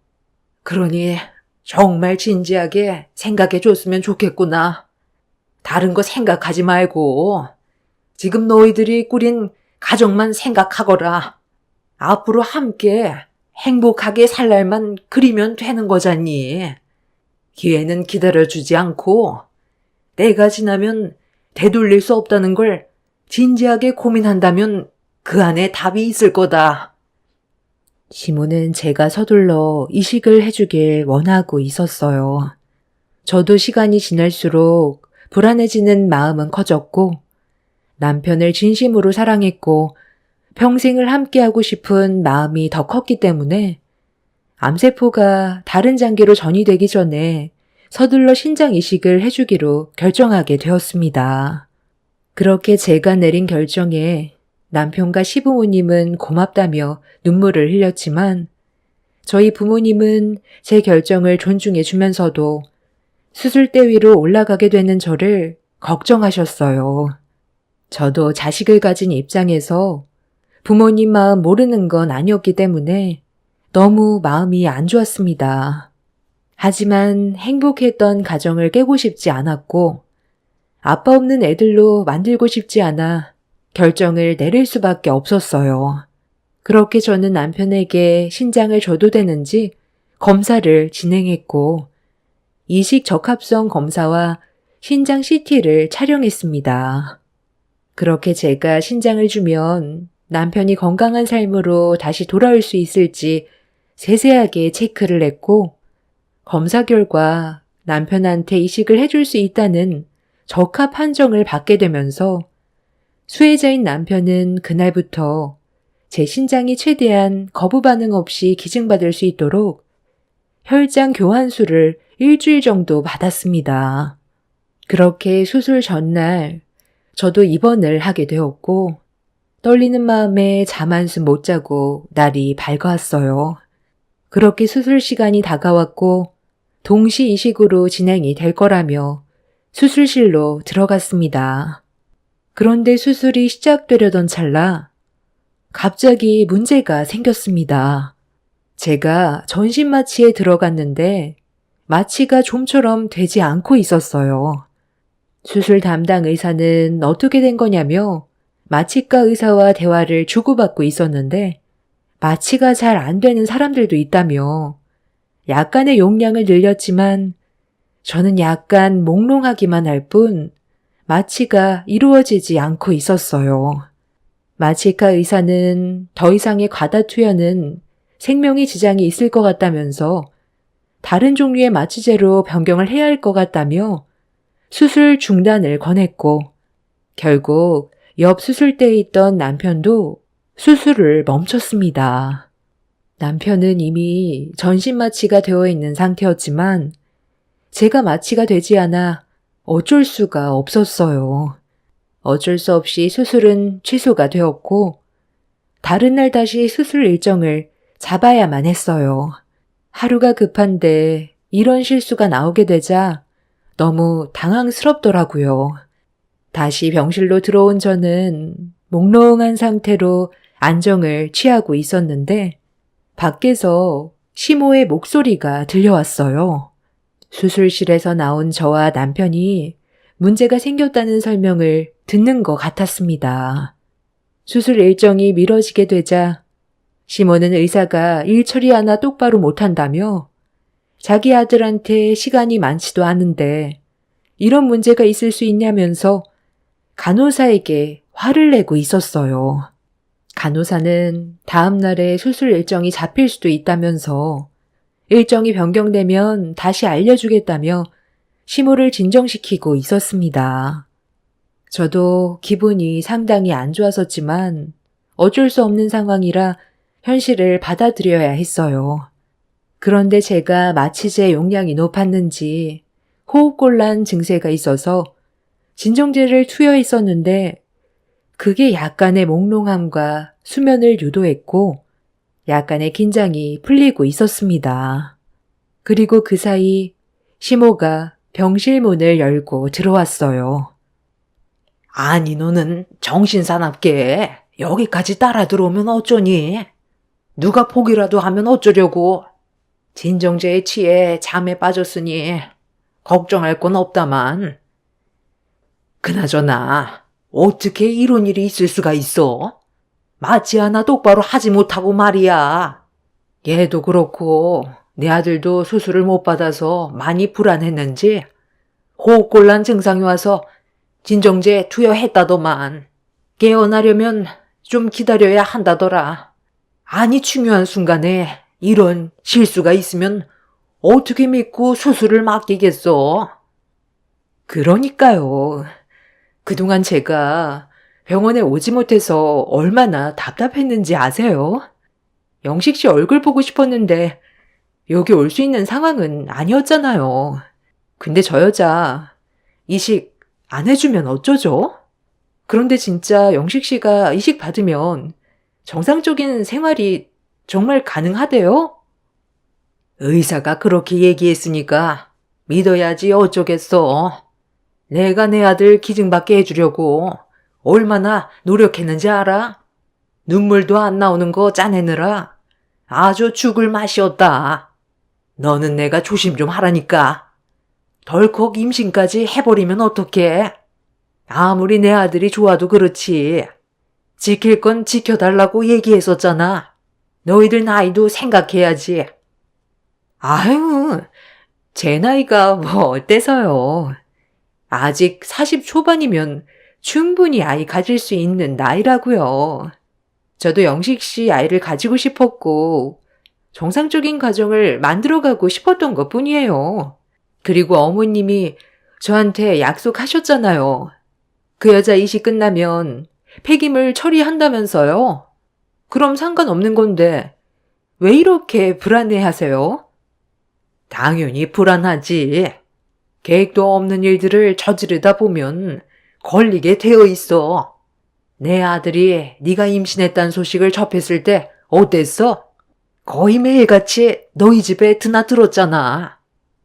그러니 정말 진지하게 생각해 줬으면 좋겠구나. 다른 거 생각하지 말고 지금 너희들이 꾸린 가정만 생각하거라. 앞으로 함께 행복하게 살 날만 그리면 되는 거잖니. 기회는 기다려주지 않고 때가 지나면 되돌릴 수 없다는 걸 진지하게 고민한다면 그 안에 답이 있을 거다. 시모는 제가 서둘러 이식을 해주길 원하고 있었어요. 저도 시간이 지날수록 불안해지는 마음은 커졌고 남편을 진심으로 사랑했고 평생을 함께하고 싶은 마음이 더 컸기 때문에 암세포가 다른 장기로 전이되기 전에 서둘러 신장 이식을 해주기로 결정하게 되었습니다. 그렇게 제가 내린 결정에 남편과 시부모님은 고맙다며 눈물을 흘렸지만 저희 부모님은 제 결정을 존중해 주면서도 수술대 위로 올라가게 되는 저를 걱정하셨어요. 저도 자식을 가진 입장에서 부모님 마음 모르는 건 아니었기 때문에 너무 마음이 안 좋았습니다. 하지만 행복했던 가정을 깨고 싶지 않았고 아빠 없는 애들로 만들고 싶지 않아 결정을 내릴 수밖에 없었어요. 그렇게 저는 남편에게 신장을 줘도 되는지 검사를 진행했고 이식 적합성 검사와 신장 CT를 촬영했습니다. 그렇게 제가 신장을 주면 남편이 건강한 삶으로 다시 돌아올 수 있을지 세세하게 체크를 했고 검사 결과 남편한테 이식을 해줄 수 있다는 적합 판정을 받게 되면서 수혜자인 남편은 그날부터 제 신장이 최대한 거부 반응 없이 기증받을 수 있도록 혈장 교환수를 일주일 정도 받았습니다. 그렇게 수술 전날 저도 입원을 하게 되었고 떨리는 마음에 잠 한숨 못 자고 날이 밝아왔어요. 그렇게 수술 시간이 다가왔고 동시 이식으로 진행이 될 거라며 수술실로 들어갔습니다. 그런데 수술이 시작되려던 찰나 갑자기 문제가 생겼습니다. 제가 전신마취에 들어갔는데 마취가 좀처럼 되지 않고 있었어요. 수술 담당 의사는 어떻게 된 거냐며 마취과 의사와 대화를 주고받고 있었는데 마취가 잘 안 되는 사람들도 있다며 약간의 용량을 늘렸지만 저는 약간 몽롱하기만 할 뿐 마취가 이루어지지 않고 있었어요. 마취과 의사는 더 이상의 과다 투여는 생명에 지장이 있을 것 같다면서 다른 종류의 마취제로 변경을 해야 할 것 같다며 수술 중단을 권했고 결국 옆 수술대에 있던 남편도 수술을 멈췄습니다. 남편은 이미 전신 마취가 되어 있는 상태였지만 제가 마취가 되지 않아 어쩔 수가 없었어요. 어쩔 수 없이 수술은 취소가 되었고 다른 날 다시 수술 일정을 잡아야만 했어요. 하루가 급한데 이런 실수가 나오게 되자 너무 당황스럽더라고요. 다시 병실로 들어온 저는 몽롱한 상태로 안정을 취하고 있었는데 밖에서 시모의 목소리가 들려왔어요. 수술실에서 나온 저와 남편이 문제가 생겼다는 설명을 듣는 것 같았습니다. 수술 일정이 미뤄지게 되자 시모는 의사가 일 처리 하나 똑바로 못한다며 자기 아들한테 시간이 많지도 않은데 이런 문제가 있을 수 있냐면서 간호사에게 화를 내고 있었어요. 간호사는 다음 날에 수술 일정이 잡힐 수도 있다면서 일정이 변경되면 다시 알려주겠다며 시모를 진정시키고 있었습니다. 저도 기분이 상당히 안 좋았었지만 어쩔 수 없는 상황이라 현실을 받아들여야 했어요. 그런데 제가 마취제 용량이 높았는지 호흡곤란 증세가 있어서 진정제를 투여했었는데 그게 약간의 몽롱함과 수면을 유도했고 약간의 긴장이 풀리고 있었습니다. 그리고 그 사이 시모가 병실 문을 열고 들어왔어요. 아니, 너는 정신사납게 여기까지 따라 들어오면 어쩌니? 누가 포기라도 하면 어쩌려고? 진정제에 취해 잠에 빠졌으니 걱정할 건 없다만. 그나저나 어떻게 이런 일이 있을 수가 있어? 마취 하나 똑바로 하지 못하고 말이야. 얘도 그렇고 내 아들도 수술을 못 받아서 많이 불안했는지 호흡곤란 증상이 와서 진정제 투여했다더만. 깨어나려면 좀 기다려야 한다더라. 아니, 중요한 순간에 이런 실수가 있으면 어떻게 믿고 수술을 맡기겠어? 그러니까요. 그동안 제가 병원에 오지 못해서 얼마나 답답했는지 아세요? 영식 씨 얼굴 보고 싶었는데 여기 올 수 있는 상황은 아니었잖아요. 근데 저 여자 이식 안 해주면 어쩌죠? 그런데 진짜 영식 씨가 이식 받으면 정상적인 생활이 정말 가능하대요? 의사가 그렇게 얘기했으니까 믿어야지 어쩌겠어. 내가 내 아들 기증받게 해주려고 얼마나 노력했는지 알아? 눈물도 안 나오는 거 짜내느라 아주 죽을 맛이었다. 너는 내가 조심 좀 하라니까. 덜컥 임신까지 해버리면 어떡해? 아무리 내 아들이 좋아도 그렇지. 지킬 건 지켜달라고 얘기했었잖아. 너희들 나이도 생각해야지. 아유, 제 나이가 뭐 어때서요. 아직 40 초반이면 충분히 아이 가질 수 있는 나이라고요. 저도 영식 씨 아이를 가지고 싶었고 정상적인 가정을 만들어가고 싶었던 것뿐이에요. 그리고 어머님이 저한테 약속하셨잖아요. 그 여자 이식 끝나면 폐기물 처리한다면서요. 그럼 상관없는 건데 왜 이렇게 불안해하세요? 당연히 불안하지. 계획도 없는 일들을 저지르다 보면 걸리게 되어 있어. 내 아들이 네가 임신했다는 소식을 접했을 때 어땠어? 거의 매일같이 너희 집에 드나들었잖아.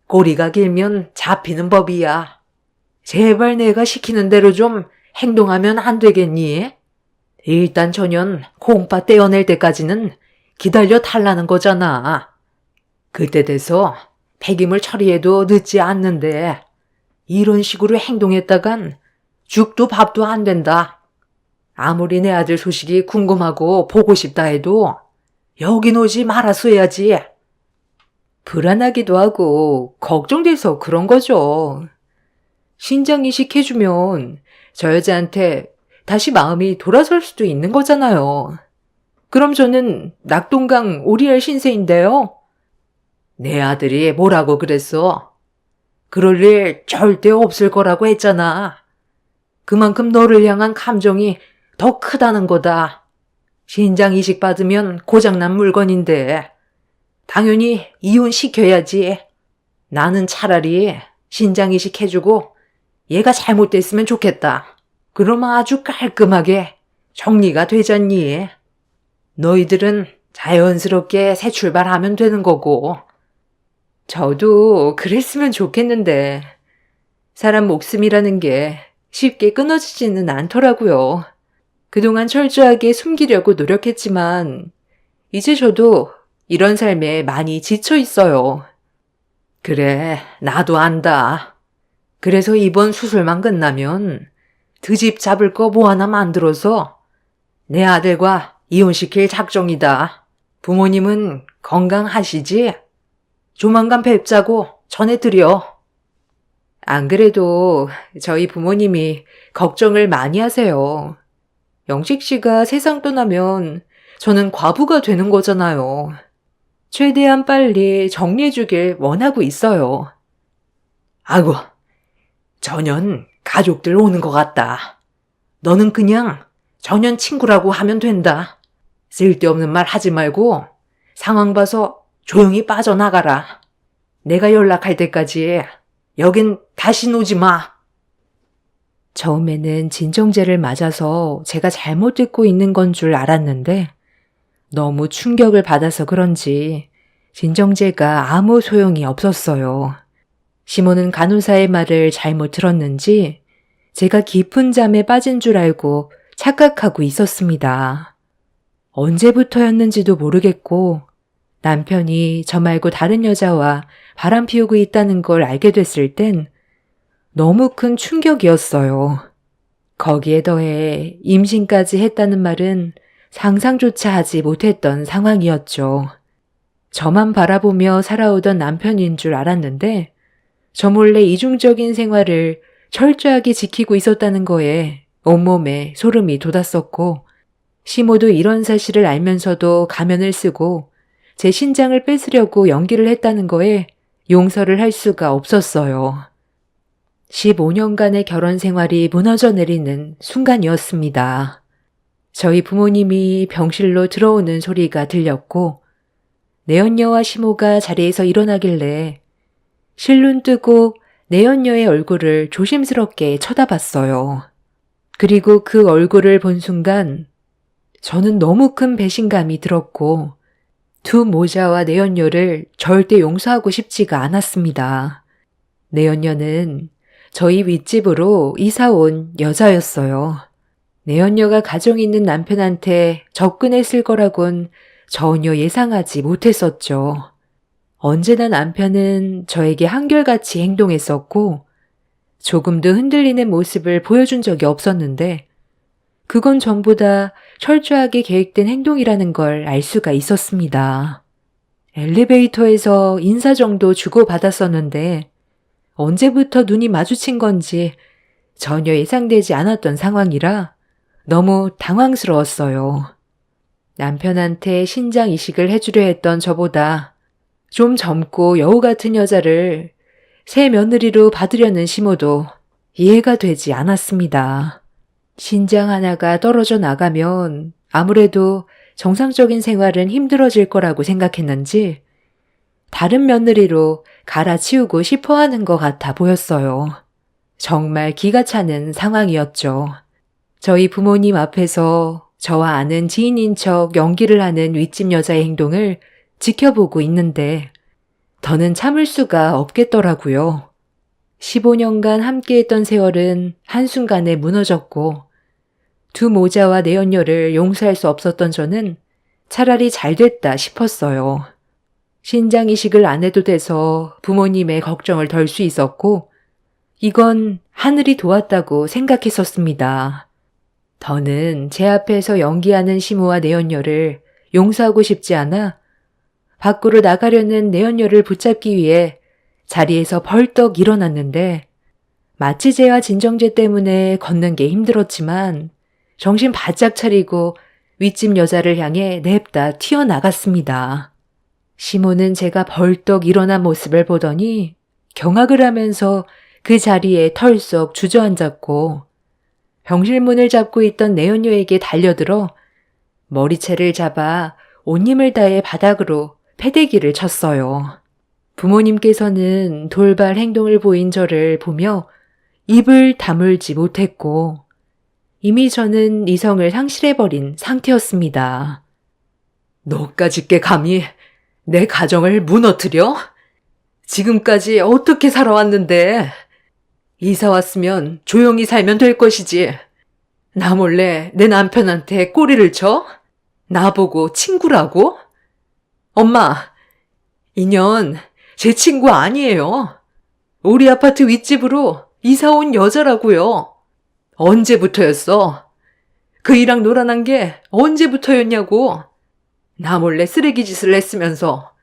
꼬리가 길면 잡히는 법이야. 제발 내가 시키는 대로 좀 행동하면 안 되겠니? 일단 전현 콩팥 떼어낼 때까지는 기다려 달라는 거잖아. 그때 돼서 폐기물 처리해도 늦지 않는데 이런 식으로 행동했다간 죽도 밥도 안 된다. 아무리 내 아들 소식이 궁금하고 보고 싶다 해도 여긴 오지 말았어야지. 불안하기도 하고 걱정돼서 그런 거죠. 신장 이식해주면 저 여자한테 다시 마음이 돌아설 수도 있는 거잖아요. 그럼 저는 낙동강 오리알 신세인데요. 내 아들이 뭐라고 그랬어? 그럴 일 절대 없을 거라고 했잖아. 그만큼 너를 향한 감정이 더 크다는 거다. 신장 이식 받으면 고장난 물건인데 당연히 이혼시켜야지. 나는 차라리 신장 이식 해주고 얘가 잘못됐으면 좋겠다. 그럼 아주 깔끔하게 정리가 되잖니. 너희들은 자연스럽게 새 출발하면 되는 거고. 저도 그랬으면 좋겠는데 사람 목숨이라는 게 쉽게 끊어지지는 않더라고요. 그동안 철저하게 숨기려고 노력했지만 이제 저도 이런 삶에 많이 지쳐 있어요. 그래, 나도 안다. 그래서 이번 수술만 끝나면 드집 잡을 거 뭐 하나 만들어서 내 아들과 이혼시킬 작정이다. 부모님은 건강하시지? 조만간 뵙자고 전해드려. 안 그래도 저희 부모님이 걱정을 많이 하세요. 영식 씨가 세상 떠나면 저는 과부가 되는 거잖아요. 최대한 빨리 정리해주길 원하고 있어요. 아이고, 전현 가족들 오는 것 같다. 너는 그냥 전현 친구라고 하면 된다. 쓸데없는 말 하지 말고 상황 봐서 조용히 빠져나가라. 내가 연락할 때까지 여긴 다시 오지 마. 처음에는 진정제를 맞아서 제가 잘못 듣고 있는 건 줄 알았는데 너무 충격을 받아서 그런지 진정제가 아무 소용이 없었어요. 시모는 간호사의 말을 잘못 들었는지 제가 깊은 잠에 빠진 줄 알고 착각하고 있었습니다. 언제부터였는지도 모르겠고 남편이 저 말고 다른 여자와 바람 피우고 있다는 걸 알게 됐을 땐 너무 큰 충격이었어요. 거기에 더해 임신까지 했다는 말은 상상조차 하지 못했던 상황이었죠. 저만 바라보며 살아오던 남편인 줄 알았는데 저 몰래 이중적인 생활을 철저하게 지키고 있었다는 거에 온몸에 소름이 돋았었고 시모도 이런 사실을 알면서도 가면을 쓰고 제 신장을 뺏으려고 연기를 했다는 거에 용서를 할 수가 없었어요. 15년간의 결혼 생활이 무너져 내리는 순간이었습니다. 저희 부모님이 병실로 들어오는 소리가 들렸고 내연녀와 시모가 자리에서 일어나길래 실눈 뜨고 내연녀의 얼굴을 조심스럽게 쳐다봤어요. 그리고 그 얼굴을 본 순간 저는 너무 큰 배신감이 들었고 두 모자와 내연녀를 절대 용서하고 싶지가 않았습니다. 내연녀는 저희 윗집으로 이사 온 여자였어요. 내연녀가 가정 있는 남편한테 접근했을 거라곤 전혀 예상하지 못했었죠. 언제나 남편은 저에게 한결같이 행동했었고 조금도 흔들리는 모습을 보여준 적이 없었는데 그건 전부 다 철저하게 계획된 행동이라는 걸 알 수가 있었습니다. 엘리베이터에서 인사 정도 주고받았었는데 언제부터 눈이 마주친 건지 전혀 예상되지 않았던 상황이라 너무 당황스러웠어요. 남편한테 신장 이식을 해주려 했던 저보다 좀 젊고 여우 같은 여자를 새 며느리로 받으려는 시모도 이해가 되지 않았습니다. 신장 하나가 떨어져 나가면 아무래도 정상적인 생활은 힘들어질 거라고 생각했는지 다른 며느리로 갈아치우고 싶어 하는 것 같아 보였어요. 정말 기가 차는 상황이었죠. 저희 부모님 앞에서 저와 아는 지인인 척 연기를 하는 윗집 여자의 행동을 지켜보고 있는데 더는 참을 수가 없겠더라고요. 15년간 함께했던 세월은 한순간에 무너졌고 두 모자와 내연녀를 용서할 수 없었던 저는 차라리 잘 됐다 싶었어요. 신장 이식을 안 해도 돼서 부모님의 걱정을 덜 수 있었고, 이건 하늘이 도왔다고 생각했었습니다. 더는 제 앞에서 연기하는 시모와 내연녀를 용서하고 싶지 않아 밖으로 나가려는 내연녀를 붙잡기 위해 자리에서 벌떡 일어났는데, 마취 제와 진정제 때문에 걷는 게 힘들었지만 정신 바짝 차리고 윗집 여자를 향해 냅다 튀어나갔습니다. 시모는 제가 벌떡 일어난 모습을 보더니 경악을 하면서 그 자리에 털썩 주저앉았고, 병실문을 잡고 있던 내연녀에게 달려들어 머리채를 잡아 온 힘을 다해 바닥으로 패대기를 쳤어요. 부모님께서는 돌발 행동을 보인 저를 보며 입을 다물지 못했고, 이미 저는 이성을 상실해버린 상태였습니다. 너까짓 게 감히 내 가정을 무너뜨려? 지금까지 어떻게 살아왔는데? 이사 왔으면 조용히 살면 될 것이지. 나 몰래 내 남편한테 꼬리를 쳐? 나보고 친구라고? 엄마, 인연 제 친구 아니에요. 우리 아파트 윗집으로 이사 온 여자라고요. 언제부터였어? 그이랑 놀아난 게 언제부터였냐고. 나 몰래 쓰레기 짓을 했으면서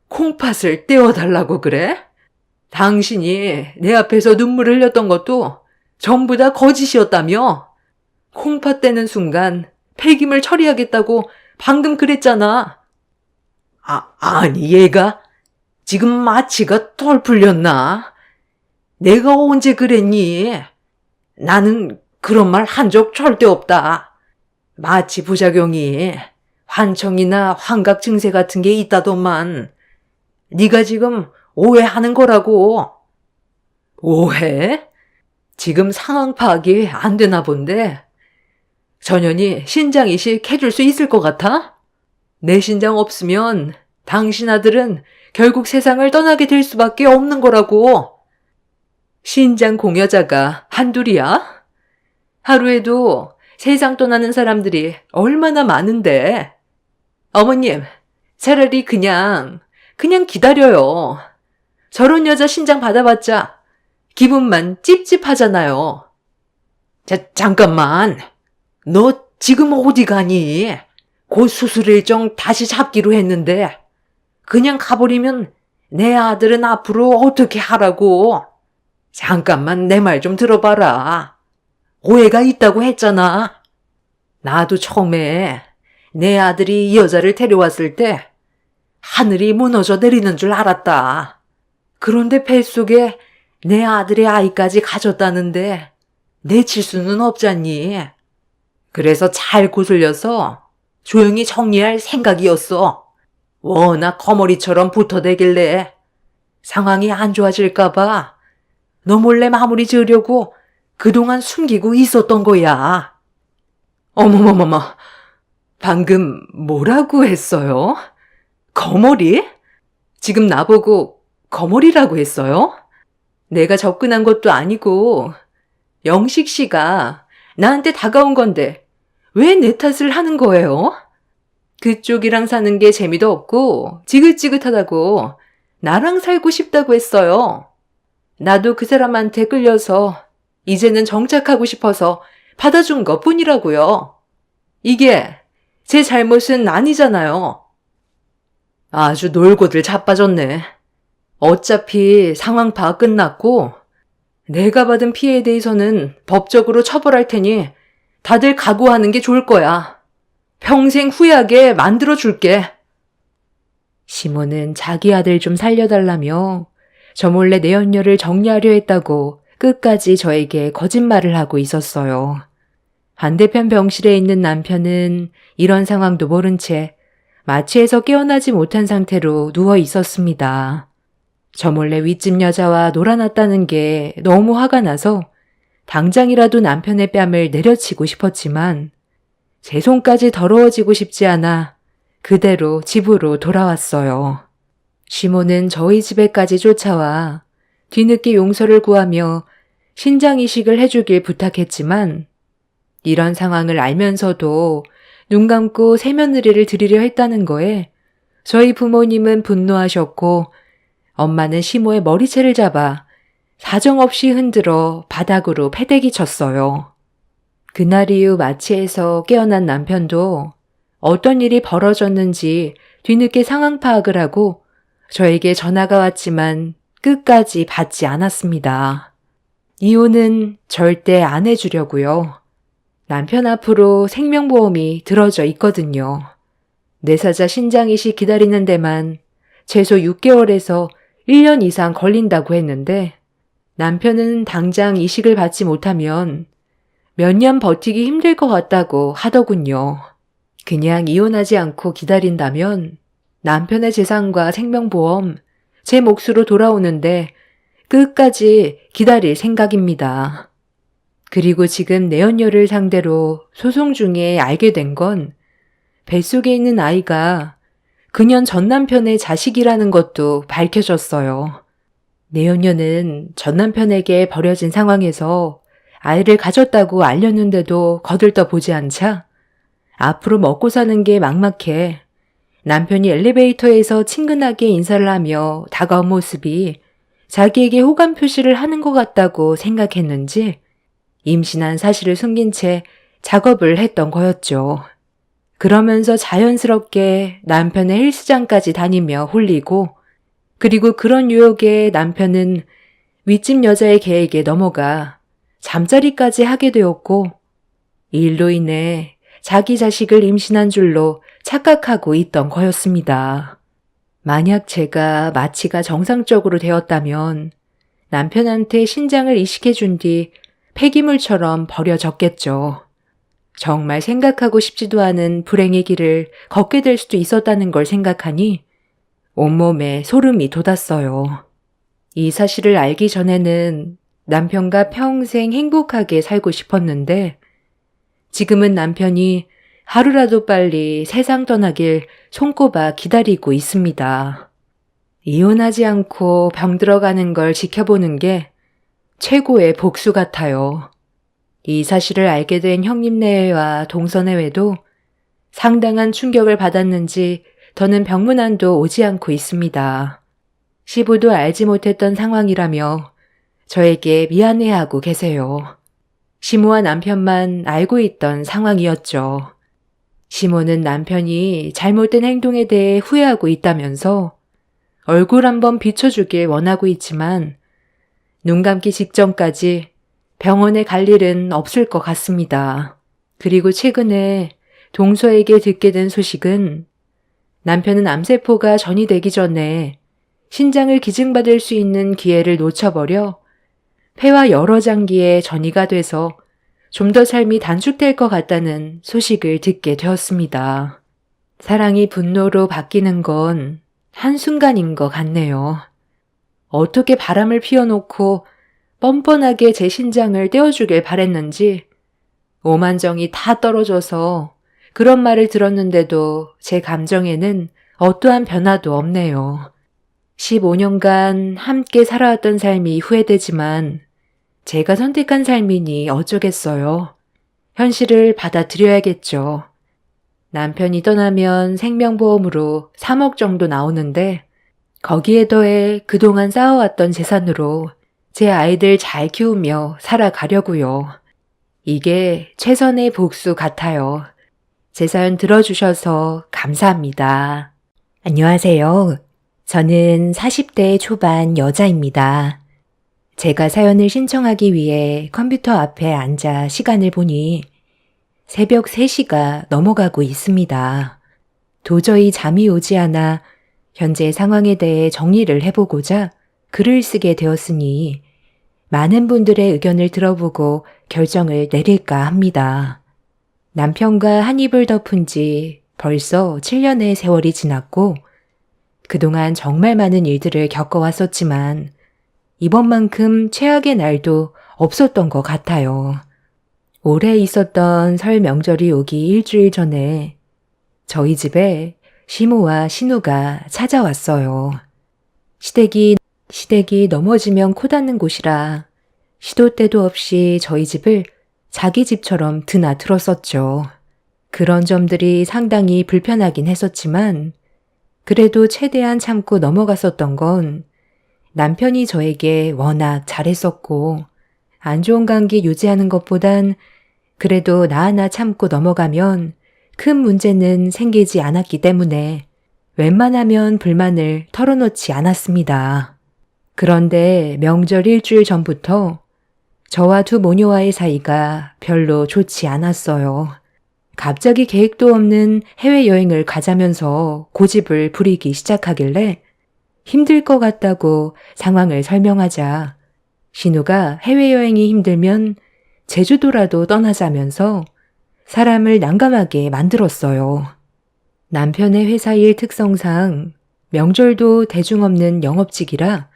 콩팥을 떼어달라고 그래? 당신이 내 앞에서 눈물을 흘렸던 것도 전부 다 거짓이었다며? 콩팥 떼는 순간 폐기물 처리하겠다고 방금 그랬잖아. 아니 얘가 지금 마취가 덜 풀렸나? 내가 언제 그랬니? 나는 그런 말 한 적 절대 없다. 마취 부작용이 환청이나 환각 증세 같은 게 있다더만. 네가 지금 오해하는 거라고. 오해? 지금 상황 파악이 안 되나 본데. 전현이 신장 이식 해줄 수 있을 것 같아? 내 신장 없으면 당신 아들은 결국 세상을 떠나게 될 수밖에 없는 거라고. 신장 공여자가 한둘이야? 하루에도 세상 떠나는 사람들이 얼마나 많은데. 어머님, 차라리 그냥 기다려요. 저런 여자 신장 받아봤자 기분만 찝찝하잖아요. 잠깐만. 너 지금 어디 가니? 곧 수술 일정 다시 잡기로 했는데 그냥 가버리면 내 아들은 앞으로 어떻게 하라고? 잠깐만 내 말 좀 들어봐라. 오해가 있다고 했잖아. 나도 처음에 내 아들이 이 여자를 데려왔을 때 하늘이 무너져 내리는 줄 알았다. 그런데 뱃속에 내 아들의 아이까지 가졌다는데 내칠 수는 없잖니. 그래서 잘 거슬려서 조용히 정리할 생각이었어. 워낙 거머리처럼 붙어대길래 상황이 안 좋아질까봐 너 몰래 마무리 지으려고 그동안 숨기고 있었던 거야. 어머머머머, 방금 뭐라고 했어요? 거머리? 지금 나보고 거머리라고 했어요? 내가 접근한 것도 아니고 영식 씨가 나한테 다가온 건데 왜 내 탓을 하는 거예요? 그쪽이랑 사는 게 재미도 없고 지긋지긋하다고 나랑 살고 싶다고 했어요. 나도 그 사람한테 끌려서 이제는 정착하고 싶어서 받아준 것 뿐이라고요. 이게 제 잘못은 아니잖아요. 아주 놀고들 자빠졌네. 어차피 상황 파악 끝났고 내가 받은 피해에 대해서는 법적으로 처벌할 테니 다들 각오하는 게 좋을 거야. 평생 후회하게 만들어줄게. 시모는 자기 아들 좀 살려달라며 저 몰래 내연녀를 정리하려 했다고 끝까지 저에게 거짓말을 하고 있었어요. 반대편 병실에 있는 남편은 이런 상황도 모른 채 마취에서 깨어나지 못한 상태로 누워 있었습니다. 저 몰래 윗집 여자와 놀아났다는 게 너무 화가 나서 당장이라도 남편의 뺨을 내려치고 싶었지만 제 손까지 더러워지고 싶지 않아 그대로 집으로 돌아왔어요. 시모는 저희 집에까지 쫓아와 뒤늦게 용서를 구하며 신장 이식을 해주길 부탁했지만 이런 상황을 알면서도 눈 감고 세며느리를 드리려 했다는 거에 저희 부모님은 분노하셨고 엄마는 시모의 머리채를 잡아 사정없이 흔들어 바닥으로 패대기 쳤어요. 그날 이후 마취에서 깨어난 남편도 어떤 일이 벌어졌는지 뒤늦게 상황 파악을 하고 저에게 전화가 왔지만 끝까지 받지 않았습니다. 이혼은 절대 안 해주려고요. 남편 앞으로 생명보험이 들어져 있거든요. 뇌사자 신장이식 기다리는 데만 최소 6개월에서 1년 이상 걸린다고 했는데 남편은 당장 이식을 받지 못하면 몇 년 버티기 힘들 것 같다고 하더군요. 그냥 이혼하지 않고 기다린다면 남편의 재산과 생명보험 제 몫으로 돌아오는데 끝까지 기다릴 생각입니다. 그리고 지금 내연녀를 상대로 소송 중에 알게 된 건 뱃속에 있는 아이가 그년 전 남편의 자식이라는 것도 밝혀졌어요. 내연녀는 전 남편에게 버려진 상황에서 아이를 가졌다고 알렸는데도 거들떠보지 않자 앞으로 먹고 사는 게 막막해 남편이 엘리베이터에서 친근하게 인사를 하며 다가온 모습이 자기에게 호감 표시를 하는 것 같다고 생각했는지 임신한 사실을 숨긴 채 작업을 했던 거였죠. 그러면서 자연스럽게 남편의 헬스장까지 다니며 홀리고 그리고 그런 유혹에 남편은 윗집 여자의 계획에 넘어가 잠자리까지 하게 되었고 이 일로 인해 자기 자식을 임신한 줄로 착각하고 있던 거였습니다. 만약 제가 마취가 정상적으로 되었다면 남편한테 신장을 이식해 준 뒤 폐기물처럼 버려졌겠죠. 정말 생각하고 싶지도 않은 불행의 길을 걷게 될 수도 있었다는 걸 생각하니 온몸에 소름이 돋았어요. 이 사실을 알기 전에는 남편과 평생 행복하게 살고 싶었는데 지금은 남편이 하루라도 빨리 세상 떠나길 손꼽아 기다리고 있습니다. 이혼하지 않고 병들어가는 걸 지켜보는 게 최고의 복수 같아요. 이 사실을 알게 된 형님네외와 동서네외도 상당한 충격을 받았는지 더는 병문안도 오지 않고 있습니다. 시부도 알지 못했던 상황이라며 저에게 미안해하고 계세요. 시모와 남편만 알고 있던 상황이었죠. 시모는 남편이 잘못된 행동에 대해 후회하고 있다면서 얼굴 한번 비춰주길 원하고 있지만 눈 감기 직전까지 병원에 갈 일은 없을 것 같습니다. 그리고 최근에 동서에게 듣게 된 소식은 남편은 암세포가 전이되기 전에 신장을 기증받을 수 있는 기회를 놓쳐버려 폐와 여러 장기에 전이가 돼서 좀 더 삶이 단축될 것 같다는 소식을 듣게 되었습니다. 사랑이 분노로 바뀌는 건 한순간인 것 같네요. 어떻게 바람을 피워놓고 뻔뻔하게 제 신장을 떼어주길 바랬는지 오만정이 다 떨어져서 그런 말을 들었는데도 제 감정에는 어떠한 변화도 없네요. 15년간 함께 살아왔던 삶이 후회되지만 제가 선택한 삶이니 어쩌겠어요. 현실을 받아들여야겠죠. 남편이 떠나면 생명보험으로 3억 정도 나오는데 거기에 더해 그동안 쌓아왔던 재산으로 제 아이들 잘 키우며 살아가려고요. 이게 최선의 복수 같아요. 제 사연 들어주셔서 감사합니다. 안녕하세요. 저는 40대 초반 여자입니다. 제가 사연을 신청하기 위해 컴퓨터 앞에 앉아 시간을 보니 새벽 3시가 넘어가고 있습니다. 도저히 잠이 오지 않아 현재 상황에 대해 정리를 해보고자 글을 쓰게 되었으니 많은 분들의 의견을 들어보고 결정을 내릴까 합니다. 남편과 한 입을 덮은 지 벌써 7년의 세월이 지났고 그동안 정말 많은 일들을 겪어왔었지만 이번만큼 최악의 날도 없었던 것 같아요. 올해 있었던 설 명절이 오기 일주일 전에 저희 집에 시모와 신우가 찾아왔어요. 시댁이 넘어지면 코 닿는 곳이라 시도 때도 없이 저희 집을 자기 집처럼 드나들었었죠. 그런 점들이 상당히 불편하긴 했었지만 그래도 최대한 참고 넘어갔었던 건 남편이 저에게 워낙 잘했었고 안 좋은 관계 유지하는 것보단 그래도 나 하나 참고 넘어가면 큰 문제는 생기지 않았기 때문에 웬만하면 불만을 털어놓지 않았습니다. 그런데 명절 일주일 전부터 저와 두 모녀와의 사이가 별로 좋지 않았어요. 갑자기 계획도 없는 해외여행을 가자면서 고집을 부리기 시작하길래 힘들 것 같다고 상황을 설명하자 신우가 해외여행이 힘들면 제주도라도 떠나자면서 사람을 난감하게 만들었어요. 남편의 회사 일 특성상 명절도 대중 없는 영업직이라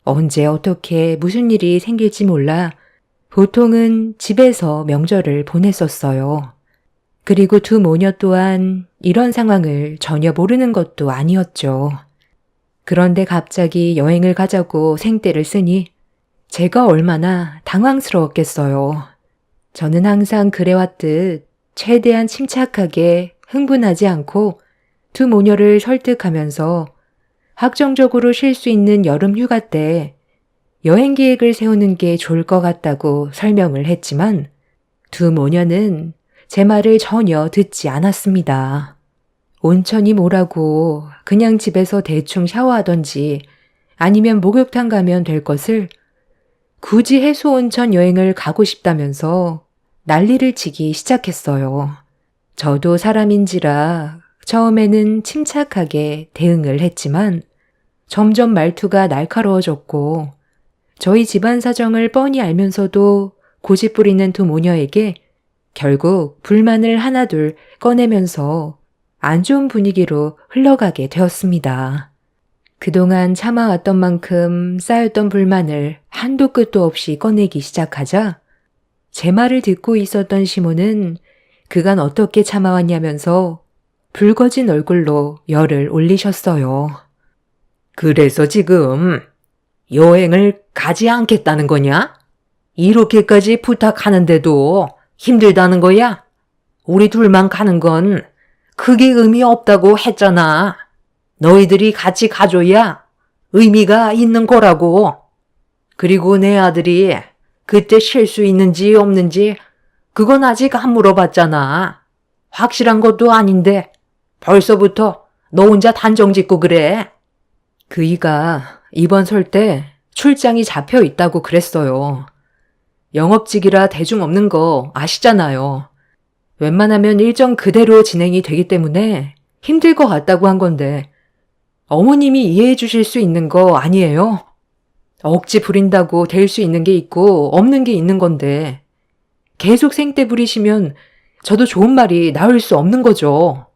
언제 어떻게 무슨 일이 생길지 몰라 보통은 집에서 명절을 보냈었어요. 그리고 두 모녀 또한 이런 상황을 전혀 모르는 것도 아니었죠. 그런데 갑자기 여행을 가자고 생떼를 쓰니 제가 얼마나 당황스러웠겠어요. 저는 항상 그래왔듯 최대한 침착하게 흥분하지 않고 두 모녀를 설득하면서 확정적으로 쉴 수 있는 여름 휴가 때 여행 계획을 세우는 게 좋을 것 같다고 설명을 했지만 두 모녀는 제 말을 전혀 듣지 않았습니다. 온천이 뭐라고 그냥 집에서 대충 샤워하던지 아니면 목욕탕 가면 될 것을 굳이 해수온천 여행을 가고 싶다면서 난리를 치기 시작했어요. 저도 사람인지라 처음에는 침착하게 대응을 했지만 점점 말투가 날카로워졌고 저희 집안 사정을 뻔히 알면서도 고집 부리는 두 모녀에게 결국 불만을 하나둘 꺼내면서 안 좋은 분위기로 흘러가게 되었습니다. 그동안 참아왔던 만큼 쌓였던 불만을 한도 끝도 없이 꺼내기 시작하자 제 말을 듣고 있었던 시모는 그간 어떻게 참아왔냐면서 붉어진 얼굴로 열을 올리셨어요. 그래서 지금 여행을 가지 않겠다는 거냐? 이렇게까지 부탁하는데도 힘들다는 거야? 우리 둘만 가는 건 크게 의미 없다고 했잖아. 너희들이 같이 가줘야 의미가 있는 거라고. 그리고 내 아들이 그때 쉴 수 있는지 없는지 그건 아직 안 물어봤잖아. 확실한 것도 아닌데 벌써부터 너 혼자 단정 짓고 그래. 그이가 이번 설 때 출장이 잡혀 있다고 그랬어요. 영업직이라 대중 없는 거 아시잖아요. 웬만하면 일정 그대로 진행이 되기 때문에 힘들 것 같다고 한 건데 어머님이 이해해 주실 수 있는 거 아니에요? 억지 부린다고 될 수 있는 게 있고 없는 게 있는 건데 계속 생떼 부리시면 저도 좋은 말이 나올 수 없는 거죠.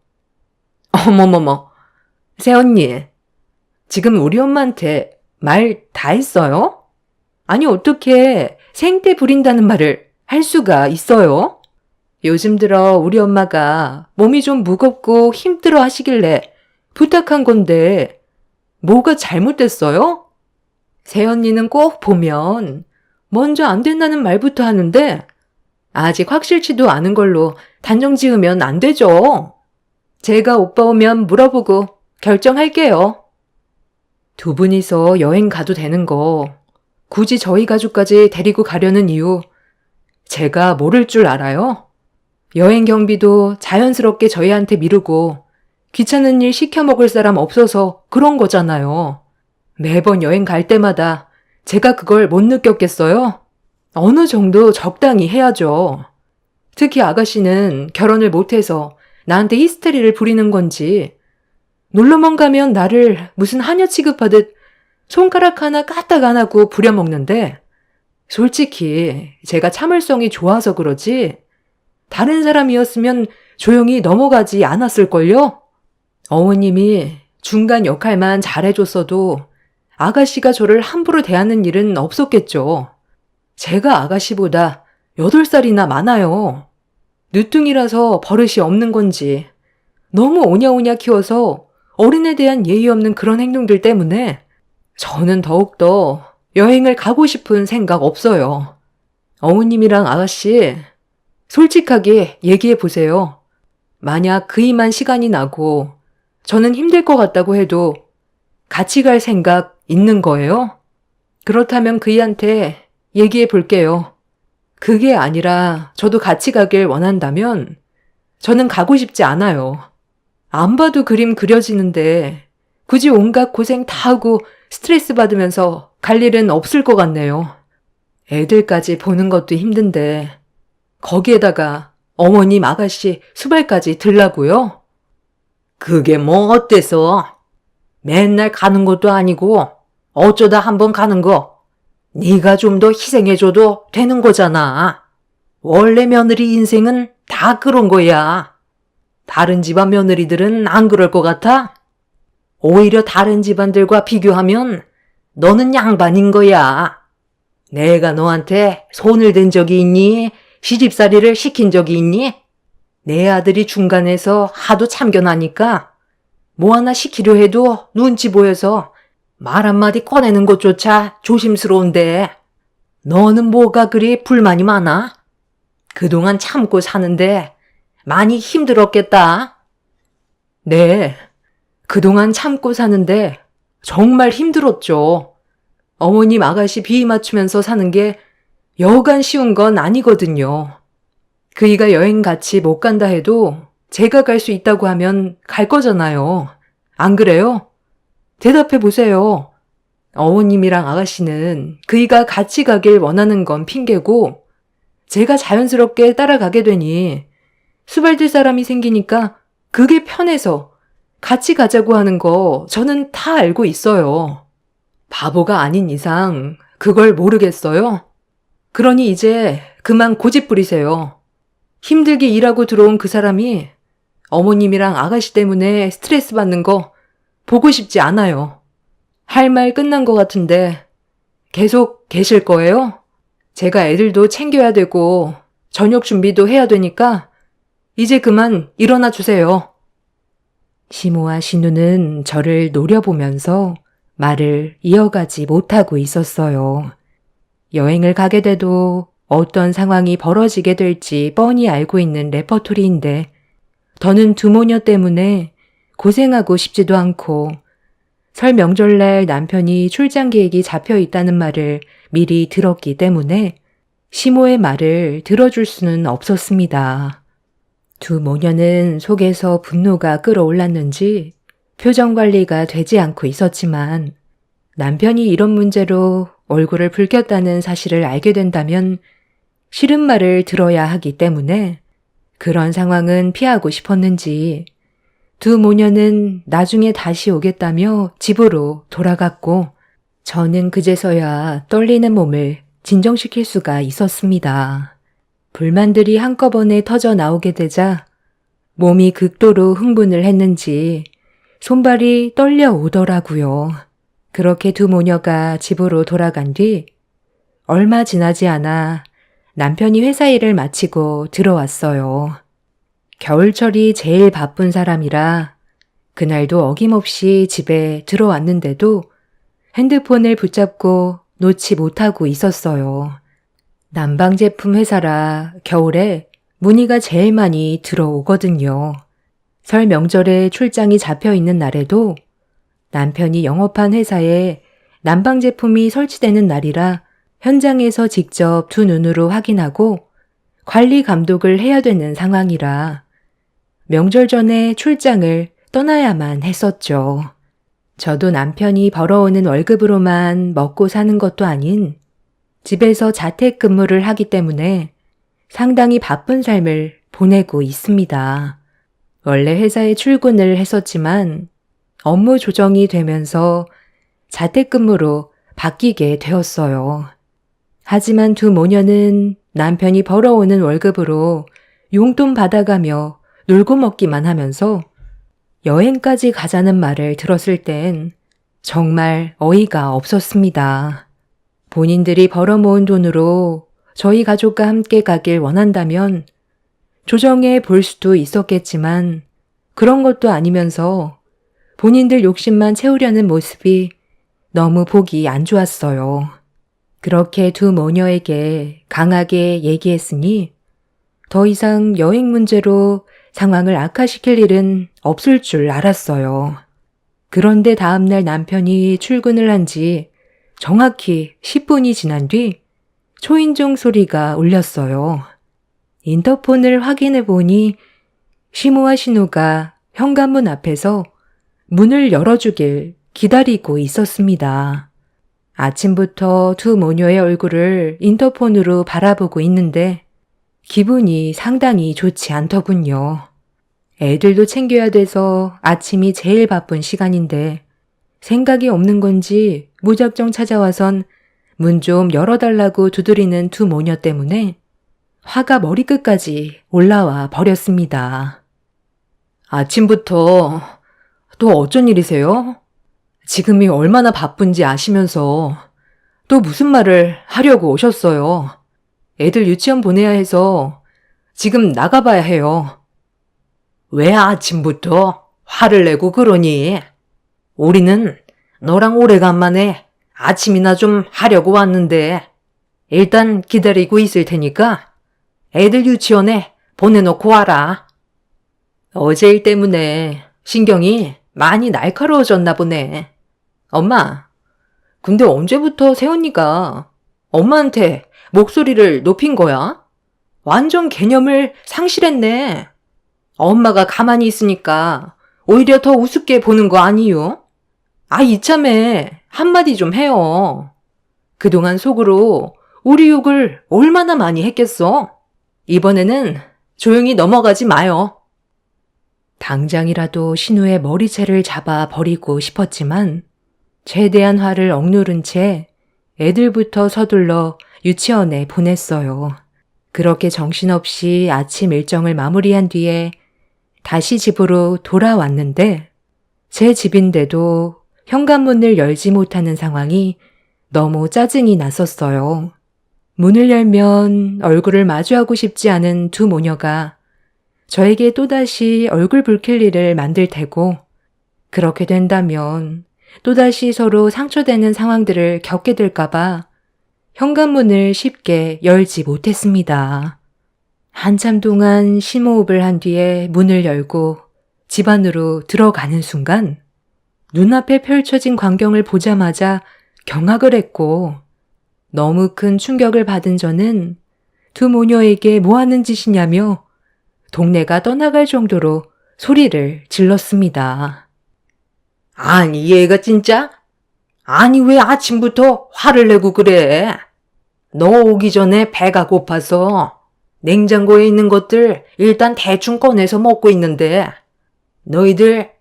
어머머머, 새언니, 지금 우리 엄마한테 말 다 했어요? 아니 어떻게 생떼 부린다는 말을 할 수가 있어요? 요즘 들어 우리 엄마가 몸이 좀 무겁고 힘들어 하시길래 부탁한 건데 뭐가 잘못됐어요? 새언니는 꼭 보면 먼저 안 된다는 말부터 하는데 아직 확실치도 않은 걸로 단정 지으면 안 되죠. 제가 오빠 오면 물어보고 결정할게요. 두 분이서 여행 가도 되는 거 굳이 저희 가족까지 데리고 가려는 이유 제가 모를 줄 알아요? 여행 경비도 자연스럽게 저희한테 미루고 귀찮은 일 시켜 먹을 사람 없어서 그런 거잖아요. 매번 여행 갈 때마다 제가 그걸 못 느꼈겠어요? 어느 정도 적당히 해야죠. 특히 아가씨는 결혼을 못해서 나한테 히스테리를 부리는 건지 놀러만 가면 나를 무슨 하녀 취급하듯 손가락 하나 까딱 안 하고 부려먹는데 솔직히 제가 참을성이 좋아서 그러지 다른 사람이었으면 조용히 넘어가지 않았을걸요? 어머님이 중간 역할만 잘해줬어도 아가씨가 저를 함부로 대하는 일은 없었겠죠. 제가 아가씨보다 8살이나 많아요. 늦둥이라서 버릇이 없는 건지 너무 오냐오냐 키워서 어른에 대한 예의 없는 그런 행동들 때문에 저는 더욱더 여행을 가고 싶은 생각 없어요. 어머님이랑 아가씨 솔직하게 얘기해 보세요. 만약 그이만 시간이 나고 저는 힘들 것 같다고 해도 같이 갈 생각 있는 거예요? 그렇다면 그이한테 얘기해 볼게요. 그게 아니라 저도 같이 가길 원한다면 저는 가고 싶지 않아요. 안 봐도 그림 그려지는데 굳이 온갖 고생 다 하고 스트레스 받으면서 갈 일은 없을 것 같네요. 애들까지 보는 것도 힘든데 거기에다가 어머님 아가씨 수발까지 들라고요? 그게 뭐 어때서? 맨날 가는 것도 아니고 어쩌다 한번 가는 거. 네가 좀 더 희생해줘도 되는 거잖아. 원래 며느리 인생은 다 그런 거야. 다른 집안 며느리들은 안 그럴 것 같아? 오히려 다른 집안들과 비교하면 너는 양반인 거야. 내가 너한테 손을 댄 적이 있니? 시집살이를 시킨 적이 있니? 내 아들이 중간에서 하도 참견하니까 뭐 하나 시키려 해도 눈치 보여서 말 한마디 꺼내는 것조차 조심스러운데 너는 뭐가 그리 불만이 많아? 그동안 참고 사는데 많이 힘들었겠다. 네, 그동안 참고 사는데 정말 힘들었죠. 어머님 아가씨 비위 맞추면서 사는 게 여간 쉬운 건 아니거든요. 그이가 여행 같이 못 간다 해도 제가 갈 수 있다고 하면 갈 거잖아요. 안 그래요? 대답해 보세요. 어머님이랑 아가씨는 그이가 같이 가길 원하는 건 핑계고 제가 자연스럽게 따라가게 되니 수발들 사람이 생기니까 그게 편해서 같이 가자고 하는 거 저는 다 알고 있어요. 바보가 아닌 이상 그걸 모르겠어요? 그러니 이제 그만 고집 부리세요. 힘들게 일하고 들어온 그 사람이 어머님이랑 아가씨 때문에 스트레스 받는 거 보고 싶지 않아요. 할 말 끝난 것 같은데 계속 계실 거예요? 제가 애들도 챙겨야 되고 저녁 준비도 해야 되니까 이제 그만 일어나 주세요. 시모와 신우는 저를 노려보면서 말을 이어가지 못하고 있었어요. 여행을 가게 돼도 어떤 상황이 벌어지게 될지 뻔히 알고 있는 레퍼토리인데 더는 두 모녀 때문에 고생하고 싶지도 않고 설 명절날 남편이 출장 계획이 잡혀 있다는 말을 미리 들었기 때문에 시모의 말을 들어줄 수는 없었습니다. 두 모녀는 속에서 분노가 끌어올랐는지 표정 관리가 되지 않고 있었지만 남편이 이런 문제로 얼굴을 붉혔다는 사실을 알게 된다면 싫은 말을 들어야 하기 때문에 그런 상황은 피하고 싶었는지 두 모녀는 나중에 다시 오겠다며 집으로 돌아갔고 저는 그제서야 떨리는 몸을 진정시킬 수가 있었습니다. 불만들이 한꺼번에 터져 나오게 되자 몸이 극도로 흥분을 했는지 손발이 떨려오더라고요. 그렇게 두 모녀가 집으로 돌아간 뒤 얼마 지나지 않아 남편이 회사 일을 마치고 들어왔어요. 겨울철이 제일 바쁜 사람이라 그날도 어김없이 집에 들어왔는데도 핸드폰을 붙잡고 놓지 못하고 있었어요. 난방 제품 회사라 겨울에 문의가 제일 많이 들어오거든요. 설 명절에 출장이 잡혀 있는 날에도 남편이 영업한 회사에 난방 제품이 설치되는 날이라 현장에서 직접 두 눈으로 확인하고 관리 감독을 해야 되는 상황이라 명절 전에 출장을 떠나야만 했었죠. 저도 남편이 벌어오는 월급으로만 먹고 사는 것도 아닌 집에서 자택근무를 하기 때문에 상당히 바쁜 삶을 보내고 있습니다. 원래 회사에 출근을 했었지만 업무 조정이 되면서 자택근무로 바뀌게 되었어요. 하지만 두 모녀는 남편이 벌어오는 월급으로 용돈 받아가며 놀고 먹기만 하면서 여행까지 가자는 말을 들었을 땐 정말 어이가 없었습니다. 본인들이 벌어모은 돈으로 저희 가족과 함께 가길 원한다면 조정해 볼 수도 있었겠지만 그런 것도 아니면서 본인들 욕심만 채우려는 모습이 너무 보기 안 좋았어요. 그렇게 두 모녀에게 강하게 얘기했으니 더 이상 여행 문제로 상황을 악화시킬 일은 없을 줄 알았어요. 그런데 다음날 남편이 출근을 한 지 정확히 10분이 지난 뒤 초인종 소리가 울렸어요. 인터폰을 확인해 보니 시모와 신우가 현관문 앞에서 문을 열어주길 기다리고 있었습니다. 아침부터 두 모녀의 얼굴을 인터폰으로 바라보고 있는데 기분이 상당히 좋지 않더군요. 애들도 챙겨야 돼서 아침이 제일 바쁜 시간인데 생각이 없는 건지 무작정 찾아와선 문 좀 열어달라고 두드리는 두 모녀 때문에 화가 머리끝까지 올라와 버렸습니다. 아침부터 또 어쩐 일이세요? 지금이 얼마나 바쁜지 아시면서 또 무슨 말을 하려고 오셨어요? 애들 유치원 보내야 해서 지금 나가봐야 해요. 왜 아침부터 화를 내고 그러니? 우리는 너랑 오래간만에 아침이나 좀 하려고 왔는데 일단 기다리고 있을 테니까 애들 유치원에 보내놓고 와라. 어제 일 때문에 신경이 많이 날카로워졌나 보네. 엄마, 근데 언제부터 새언니가 엄마한테 목소리를 높인 거야? 완전 개념을 상실했네. 엄마가 가만히 있으니까 오히려 더 우습게 보는 거 아니요? 이참에 한마디 좀 해요. 그동안 속으로 우리 욕을 얼마나 많이 했겠어? 이번에는 조용히 넘어가지 마요. 당장이라도 신우의 머리채를 잡아 버리고 싶었지만 최대한 화를 억누른 채 애들부터 서둘러 유치원에 보냈어요. 그렇게 정신없이 아침 일정을 마무리한 뒤에 다시 집으로 돌아왔는데 제 집인데도 현관문을 열지 못하는 상황이 너무 짜증이 났었어요. 문을 열면 얼굴을 마주하고 싶지 않은 두 모녀가 저에게 또다시 얼굴 붉힐 일을 만들 테고 그렇게 된다면 또다시 서로 상처되는 상황들을 겪게 될까봐 현관문을 쉽게 열지 못했습니다. 한참 동안 심호흡을 한 뒤에 문을 열고 집 안으로 들어가는 순간 눈앞에 펼쳐진 광경을 보자마자 경악을 했고 너무 큰 충격을 받은 저는 두 모녀에게 뭐 하는 짓이냐며 동네가 떠나갈 정도로 소리를 질렀습니다. 아니 얘가 진짜? 아니 왜 아침부터 화를 내고 그래? 너 오기 전에 배가 고파서 냉장고에 있는 것들 일단 대충 꺼내서 먹고 있는데 너희들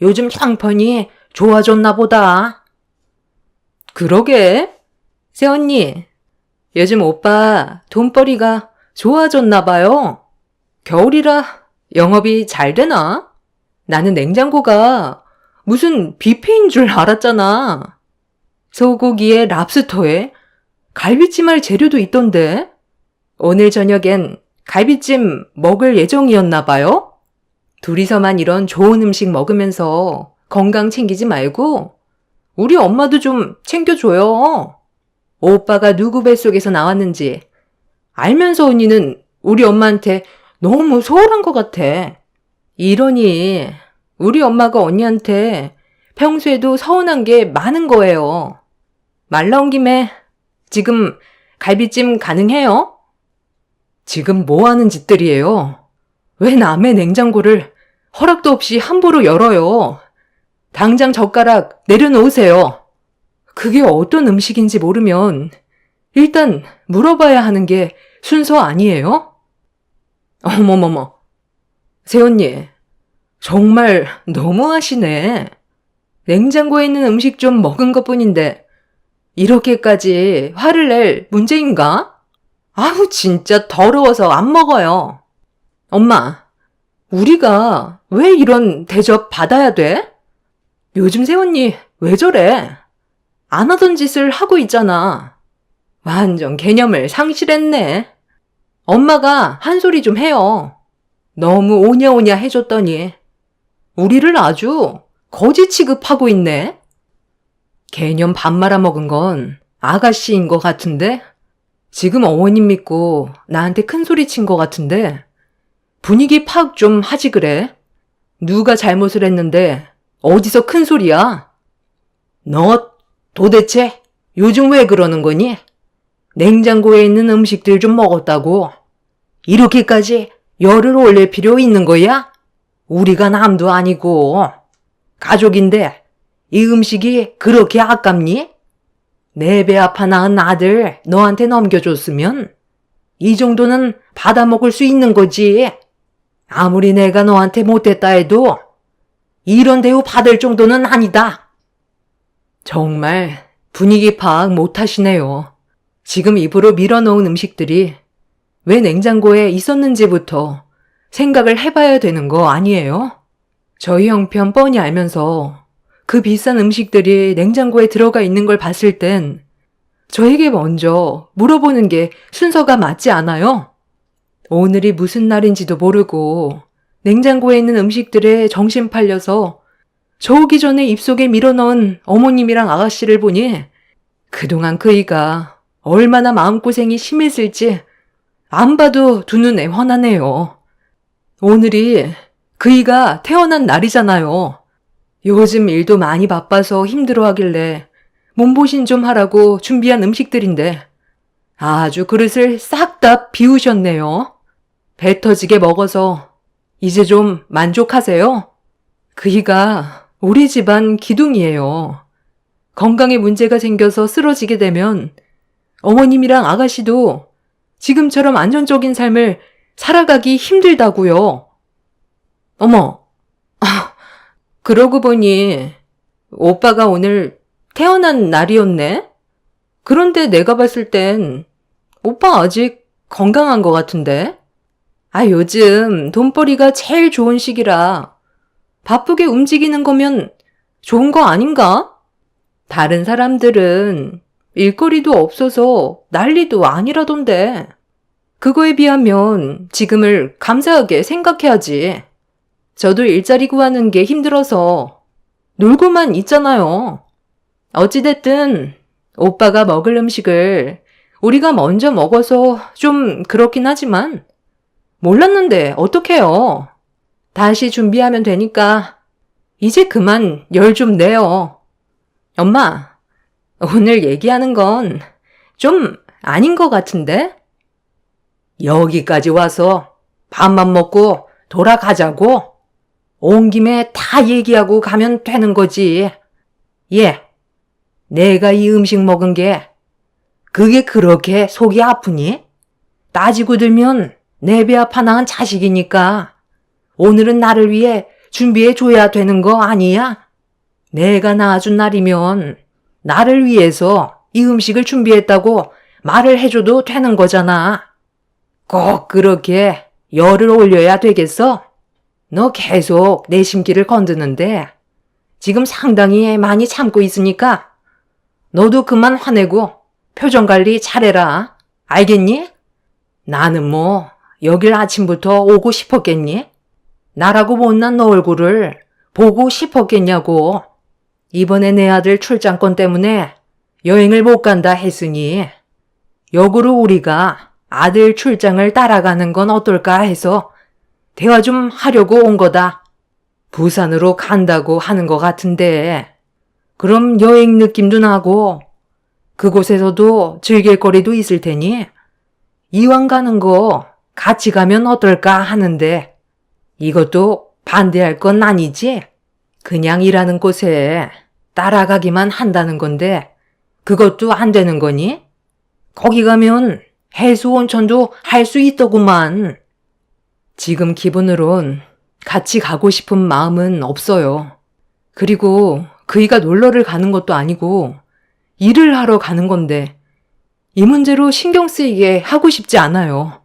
요즘 형편이 좋아졌나 보다. 그러게. 새언니, 요즘 오빠 돈벌이가 좋아졌나 봐요. 겨울이라 영업이 잘 되나? 나는 냉장고가 무슨 뷔페인 줄 알았잖아. 소고기에 랍스터에 갈비찜 할 재료도 있던데. 오늘 저녁엔 갈비찜 먹을 예정이었나 봐요? 둘이서만 이런 좋은 음식 먹으면서 건강 챙기지 말고 우리 엄마도 좀 챙겨줘요. 오빠가 누구 뱃속에서 나왔는지 알면서 언니는 우리 엄마한테 너무 소홀한 것 같아. 이러니 우리 엄마가 언니한테 평소에도 서운한 게 많은 거예요. 말 나온 김에 지금 갈비찜 가능해요? 지금 뭐 하는 짓들이에요? 왜 남의 냉장고를 허락도 없이 함부로 열어요? 당장 젓가락 내려놓으세요. 그게 어떤 음식인지 모르면 일단 물어봐야 하는 게 순서 아니에요? 어머머머. 새언니, 정말 너무하시네. 냉장고에 있는 음식 좀 먹은 것뿐인데 이렇게까지 화를 낼 문제인가? 아우 진짜 더러워서 안 먹어요. 엄마, 우리가 왜 이런 대접 받아야 돼? 요즘 새언니 왜 저래? 안 하던 짓을 하고 있잖아. 완전 개념을 상실했네. 엄마가 한 소리 좀 해요. 너무 오냐오냐 해줬더니 우리를 아주 거지 취급하고 있네. 개념 밥 말아먹은 건 아가씨인 것 같은데 지금 어머님 믿고 나한테 큰 소리 친 것 같은데 분위기 파악 좀 하지 그래. 누가 잘못을 했는데 어디서 큰 소리야? 너 도대체 요즘 왜 그러는 거니? 냉장고에 있는 음식들 좀 먹었다고 이렇게까지 열을 올릴 필요 있는 거야? 우리가 남도 아니고 가족인데 이 음식이 그렇게 아깝니? 내 배 아파 낳은 아들 너한테 넘겨줬으면 이 정도는 받아 먹을 수 있는 거지. 아무리 내가 너한테 못했다 해도 이런 대우 받을 정도는 아니다. 정말 분위기 파악 못하시네요. 지금 입으로 밀어넣은 음식들이 왜 냉장고에 있었는지부터 생각을 해봐야 되는 거 아니에요? 저희 형편 뻔히 알면서 그 비싼 음식들이 냉장고에 들어가 있는 걸 봤을 땐 저에게 먼저 물어보는 게 순서가 맞지 않아요? 오늘이 무슨 날인지도 모르고 냉장고에 있는 음식들에 정신 팔려서 저 오기 전에 입속에 밀어넣은 어머님이랑 아가씨를 보니 그동안 그이가 얼마나 마음고생이 심했을지 안 봐도 두 눈에 훤하네요. 오늘이 그이가 태어난 날이잖아요. 요즘 일도 많이 바빠서 힘들어하길래 몸보신 좀 하라고 준비한 음식들인데 아주 그릇을 싹 다 비우셨네요. 배 터지게 먹어서 이제 좀 만족하세요? 그이가 우리 집안 기둥이에요. 건강에 문제가 생겨서 쓰러지게 되면 어머님이랑 아가씨도 지금처럼 안정적인 삶을 살아가기 힘들다고요. 어머, 그러고 보니 오빠가 오늘 태어난 날이었네? 그런데 내가 봤을 땐 오빠 아직 건강한 것 같은데? 요즘 돈벌이가 제일 좋은 시기라 바쁘게 움직이는 거면 좋은 거 아닌가? 다른 사람들은 일거리도 없어서 난리도 아니라던데. 그거에 비하면 지금을 감사하게 생각해야지. 저도 일자리 구하는 게 힘들어서 놀고만 있잖아요. 어찌됐든 오빠가 먹을 음식을 우리가 먼저 먹어서 좀 그렇긴 하지만 몰랐는데 어떡해요. 다시 준비하면 되니까 이제 그만 열 좀 내요. 엄마, 오늘 얘기하는 건 좀 아닌 것 같은데? 여기까지 와서 밥만 먹고 돌아가자고? 온 김에 다 얘기하고 가면 되는 거지. 예, 내가 이 음식 먹은 게 그게 그렇게 속이 아프니? 따지고 들면 내 배 아파 낳은 자식이니까 오늘은 나를 위해 준비해 줘야 되는 거 아니야? 내가 낳아준 날이면 나를 위해서 이 음식을 준비했다고 말을 해줘도 되는 거잖아. 꼭 그렇게 열을 올려야 되겠어? 너 계속 내 심기를 건드는데 지금 상당히 많이 참고 있으니까 너도 그만 화내고 표정 관리 잘해라. 알겠니? 나는 뭐 여길 아침부터 오고 싶었겠니? 나라고 못난 너 얼굴을 보고 싶었겠냐고. 이번에 내 아들 출장권 때문에 여행을 못 간다 했으니 역으로 우리가 아들 출장을 따라가는 건 어떨까 해서 대화 좀 하려고 온 거다. 부산으로 간다고 하는 것 같은데 그럼 여행 느낌도 나고 그곳에서도 즐길 거리도 있을 테니 이왕 가는 거 같이 가면 어떨까 하는데 이것도 반대할 건 아니지? 그냥 일하는 곳에 따라가기만 한다는 건데 그것도 안 되는 거니? 거기 가면 해수 온천도 할 수 있더구만. 지금 기분으론 같이 가고 싶은 마음은 없어요. 그리고 그이가 놀러를 가는 것도 아니고 일을 하러 가는 건데 이 문제로 신경 쓰이게 하고 싶지 않아요.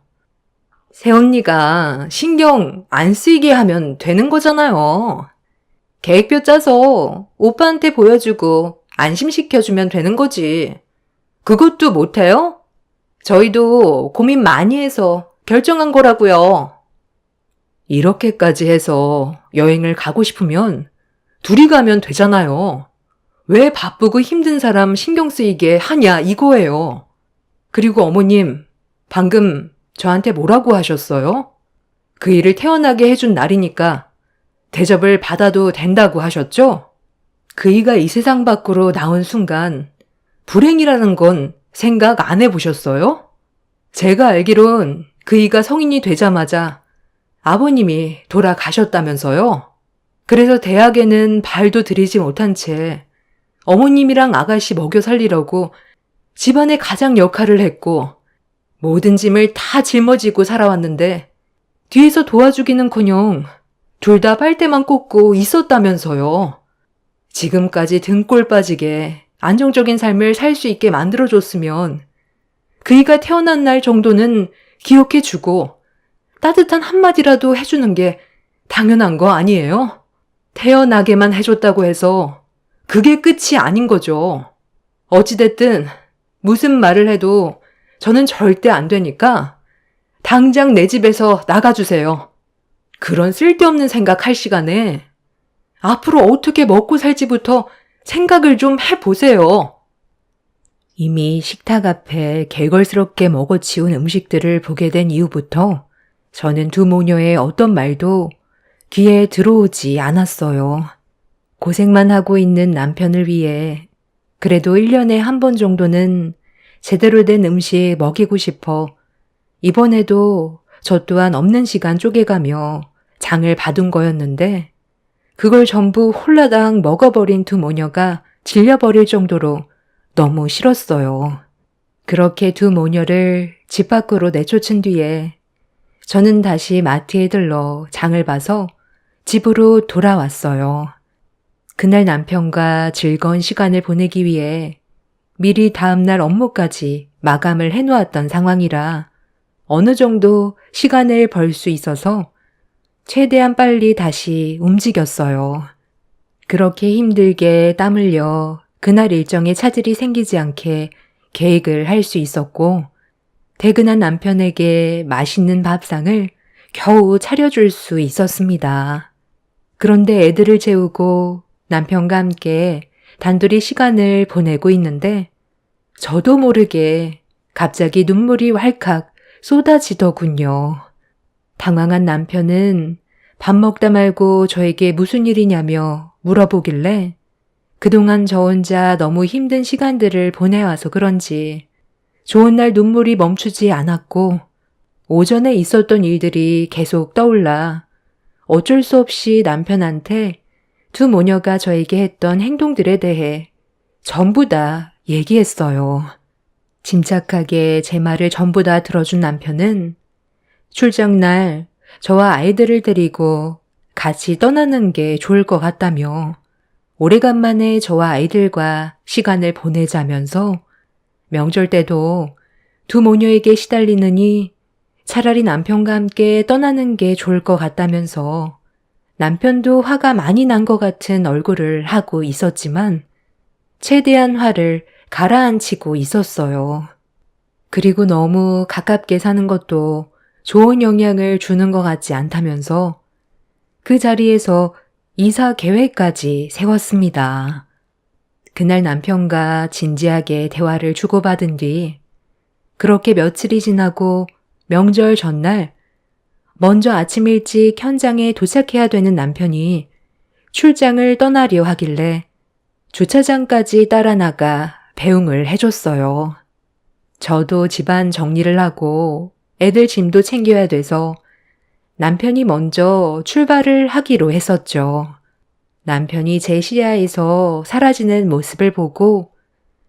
새언니가 신경 안 쓰이게 하면 되는 거잖아요. 계획표 짜서 오빠한테 보여주고 안심시켜주면 되는 거지. 그것도 못해요? 저희도 고민 많이 해서 결정한 거라고요. 이렇게까지 해서 여행을 가고 싶으면 둘이 가면 되잖아요. 왜 바쁘고 힘든 사람 신경 쓰이게 하냐 이거예요. 그리고 어머님, 방금 저한테 뭐라고 하셨어요? 그이를 태어나게 해준 날이니까 대접을 받아도 된다고 하셨죠? 그이가 이 세상 밖으로 나온 순간 불행이라는 건 생각 안 해보셨어요? 제가 알기론 그이가 성인이 되자마자 아버님이 돌아가셨다면서요? 그래서 대학에는 발도 들이지 못한 채 어머님이랑 아가씨 먹여 살리려고 집안의 가장 역할을 했고 모든 짐을 다 짊어지고 살아왔는데 뒤에서 도와주기는커녕 둘 다 빨대만 꽂고 있었다면서요. 지금까지 등골 빠지게 안정적인 삶을 살 수 있게 만들어줬으면 그이가 태어난 날 정도는 기억해주고 따뜻한 한마디라도 해주는 게 당연한 거 아니에요? 태어나게만 해줬다고 해서 그게 끝이 아닌 거죠. 어찌됐든 무슨 말을 해도 저는 절대 안 되니까 당장 내 집에서 나가주세요. 그런 쓸데없는 생각할 시간에 앞으로 어떻게 먹고 살지부터 생각을 좀 해보세요. 이미 식탁 앞에 개걸스럽게 먹어치운 음식들을 보게 된 이후부터 저는 두 모녀의 어떤 말도 귀에 들어오지 않았어요. 고생만 하고 있는 남편을 위해 그래도 1년에 한 번 정도는 제대로 된 음식 먹이고 싶어 이번에도 저 또한 없는 시간 쪼개가며 장을 봐둔 거였는데 그걸 전부 홀라당 먹어버린 두 모녀가 질려버릴 정도로 너무 싫었어요. 그렇게 두 모녀를 집 밖으로 내쫓은 뒤에 저는 다시 마트에 들러 장을 봐서 집으로 돌아왔어요. 그날 남편과 즐거운 시간을 보내기 위해 미리 다음날 업무까지 마감을 해놓았던 상황이라 어느 정도 시간을 벌 수 있어서 최대한 빨리 다시 움직였어요. 그렇게 힘들게 땀 흘려 그날 일정에 차질이 생기지 않게 계획을 할 수 있었고 퇴근한 남편에게 맛있는 밥상을 겨우 차려줄 수 있었습니다. 그런데 애들을 재우고 남편과 함께 단둘이 시간을 보내고 있는데 저도 모르게 갑자기 눈물이 왈칵 쏟아지더군요. 당황한 남편은 밥 먹다 말고 저에게 무슨 일이냐며 물어보길래 그동안 저 혼자 너무 힘든 시간들을 보내와서 그런지 좋은 날 눈물이 멈추지 않았고 오전에 있었던 일들이 계속 떠올라 어쩔 수 없이 남편한테 두 모녀가 저에게 했던 행동들에 대해 전부 다 얘기했어요. 침착하게 제 말을 전부 다 들어준 남편은 출장 날 저와 아이들을 데리고 같이 떠나는 게 좋을 것 같다며 오래간만에 저와 아이들과 시간을 보내자면서 명절 때도 두 모녀에게 시달리느니 차라리 남편과 함께 떠나는 게 좋을 것 같다면서 남편도 화가 많이 난 것 같은 얼굴을 하고 있었지만 최대한 화를 가라앉히고 있었어요. 그리고 너무 가깝게 사는 것도 좋은 영향을 주는 것 같지 않다면서 그 자리에서 이사 계획까지 세웠습니다. 그날 남편과 진지하게 대화를 주고받은 뒤 그렇게 며칠이 지나고 명절 전날 먼저 아침 일찍 현장에 도착해야 되는 남편이 출장을 떠나려 하길래 주차장까지 따라 나가 배웅을 해줬어요. 저도 집안 정리를 하고 애들 짐도 챙겨야 돼서 남편이 먼저 출발을 하기로 했었죠. 남편이 제 시야에서 사라지는 모습을 보고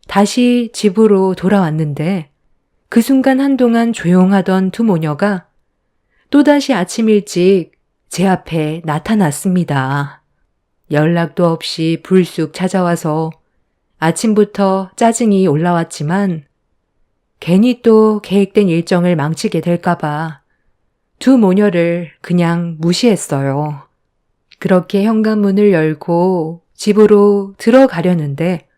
다시 집으로 돌아왔는데 그 순간 한동안 조용하던 두 모녀가 또다시 아침 일찍 제 앞에 나타났습니다. 연락도 없이 불쑥 찾아와서 아침부터 짜증이 올라왔지만 괜히 또 계획된 일정을 망치게 될까봐 두 모녀를 그냥 무시했어요. 그렇게 현관문을 열고 집으로 들어가려는데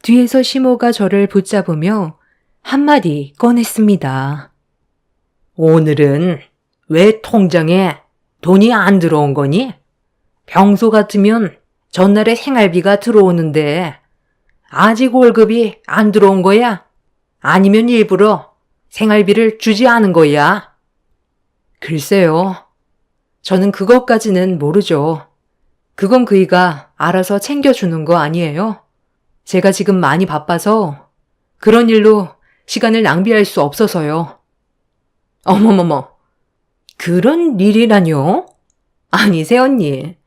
뒤에서 시모가 저를 붙잡으며 한마디 꺼냈습니다. 오늘은 왜 통장에 돈이 안 들어온 거니? 평소 같으면 전날에 생활비가 들어오는데 아직 월급이 안 들어온 거야? 아니면 일부러 생활비를 주지 않은 거야? 글쎄요. 저는 그것까지는 모르죠. 그건 그이가 알아서 챙겨주는 거 아니에요? 제가 지금 많이 바빠서 그런 일로 시간을 낭비할 수 없어서요. 어머머머, 그런 일이라뇨? 아니, 새언니.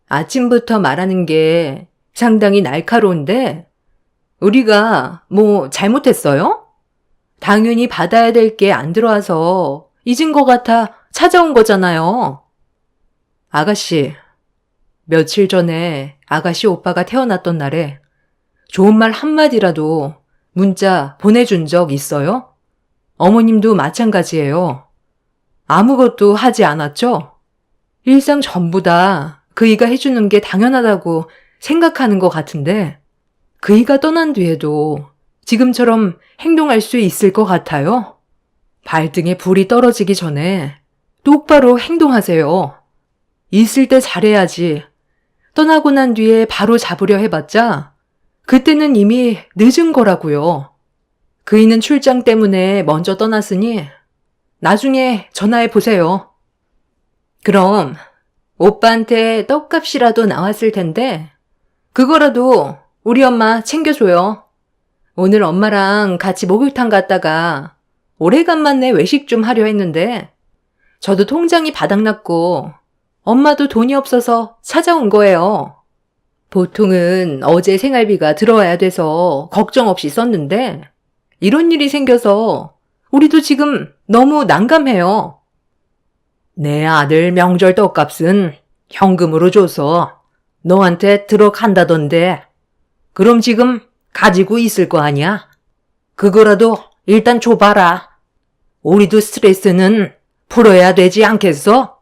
아침부터 말하는 게 상당히 날카로운데 우리가 뭐 잘못했어요? 당연히 받아야 될 게 안 들어와서 잊은 것 같아 찾아온 거잖아요. 아가씨, 며칠 전에 아가씨 오빠가 태어났던 날에 좋은 말 한마디라도 문자 보내준 적 있어요? 어머님도 마찬가지예요. 아무것도 하지 않았죠? 일상 전부 다 그이가 해주는 게 당연하다고 생각하는 것 같은데 그이가 떠난 뒤에도 지금처럼 행동할 수 있을 것 같아요? 발등에 불이 떨어지기 전에 똑바로 행동하세요. 있을 때 잘해야지. 떠나고 난 뒤에 바로 잡으려 해봤자 그때는 이미 늦은 거라고요. 그이는 출장 때문에 먼저 떠났으니 나중에 전화해 보세요. 그럼 오빠한테 떡값이라도 나왔을 텐데 그거라도 우리 엄마 챙겨줘요. 오늘 엄마랑 같이 목욕탕 갔다가 오래간만에 외식 좀 하려 했는데 저도 통장이 바닥났고 엄마도 돈이 없어서 찾아온 거예요. 보통은 어제 생활비가 들어와야 돼서 걱정 없이 썼는데 이런 일이 생겨서 우리도 지금 너무 난감해요. 내 아들 명절 떡값은 현금으로 줘서 너한테 들어간다던데 그럼 지금 가지고 있을 거 아니야? 그거라도 일단 줘봐라. 우리도 스트레스는 풀어야 되지 않겠어?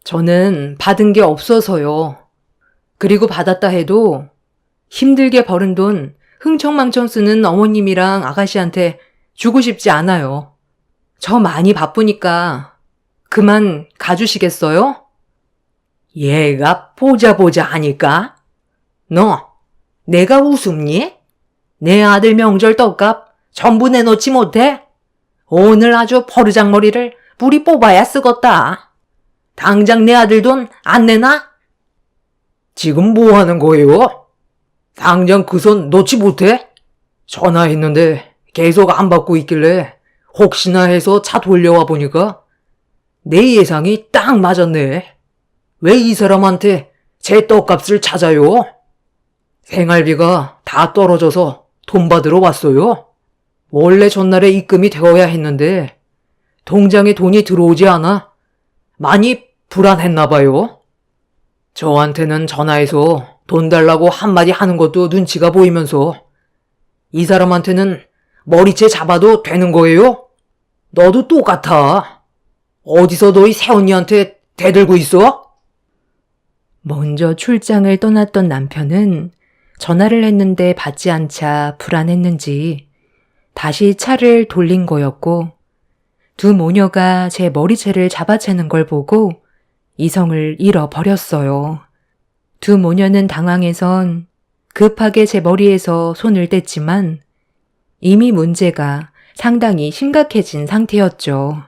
저는 받은 게 없어서요. 그리고 받았다 해도 힘들게 벌은 돈 흥청망청 쓰는 어머님이랑 아가씨한테 주고 싶지 않아요. 저 많이 바쁘니까 그만 가주시겠어요? 얘가 보자 하니까? 너 내가 웃음니? 내 아들 명절 떡값 전부 내놓지 못해? 오늘 아주 버르장머리를 뿌리 뽑아야 쓰겄다. 당장 내 아들 돈 안 내나? 지금 뭐 하는 거예요? 당장 그 손 놓지 못해? 전화했는데 계속 안 받고 있길래 혹시나 해서 차 돌려와 보니까 내 예상이 딱 맞았네. 왜 이 사람한테 제 떡값을 찾아요? 생활비가 다 떨어져서 돈 받으러 왔어요. 원래 전날에 입금이 되어야 했는데 통장에 돈이 들어오지 않아 많이 불안했나 봐요. 저한테는 전화해서 돈 달라고 한마디 하는 것도 눈치가 보이면서 이 사람한테는 머리채 잡아도 되는 거예요? 너도 똑같아. 어디서 너희 새언니한테 대들고 있어? 먼저 출장을 떠났던 남편은 전화를 했는데 받지 않자 불안했는지 다시 차를 돌린 거였고 두 모녀가 제 머리채를 잡아채는 걸 보고 이성을 잃어버렸어요. 두 모녀는 당황해선 급하게 제 머리에서 손을 뗐지만 이미 문제가 상당히 심각해진 상태였죠.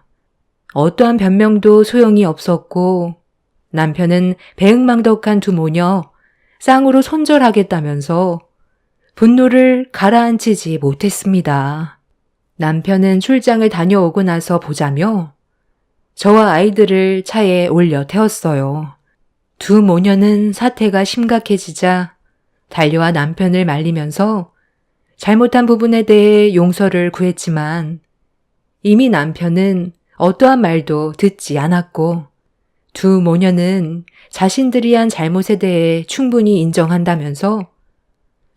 어떠한 변명도 소용이 없었고 남편은 배응망덕한 두 모녀 쌍으로 손절하겠다면서 분노를 가라앉히지 못했습니다. 남편은 출장을 다녀오고 나서 보자며 저와 아이들을 차에 올려 태웠어요. 두 모녀는 사태가 심각해지자 달려와 남편을 말리면서 잘못한 부분에 대해 용서를 구했지만 이미 남편은 어떠한 말도 듣지 않았고 두 모녀는 자신들이 한 잘못에 대해 충분히 인정한다면서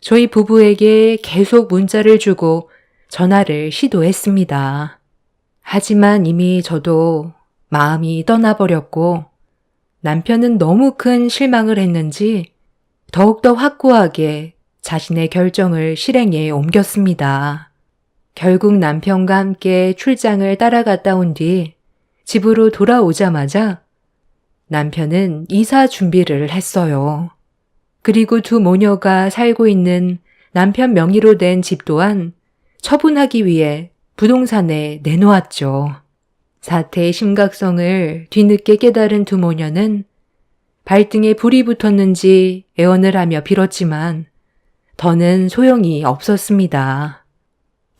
저희 부부에게 계속 문자를 주고 전화를 시도했습니다. 하지만 이미 저도 마음이 떠나버렸고 남편은 너무 큰 실망을 했는지 더욱더 확고하게 자신의 결정을 실행에 옮겼습니다. 결국 남편과 함께 출장을 따라갔다 온 뒤 집으로 돌아오자마자 남편은 이사 준비를 했어요. 그리고 두 모녀가 살고 있는 남편 명의로 된 집 또한 처분하기 위해 부동산에 내놓았죠. 사태의 심각성을 뒤늦게 깨달은 두 모녀는 발등에 불이 붙었는지 애원을 하며 빌었지만 더는 소용이 없었습니다.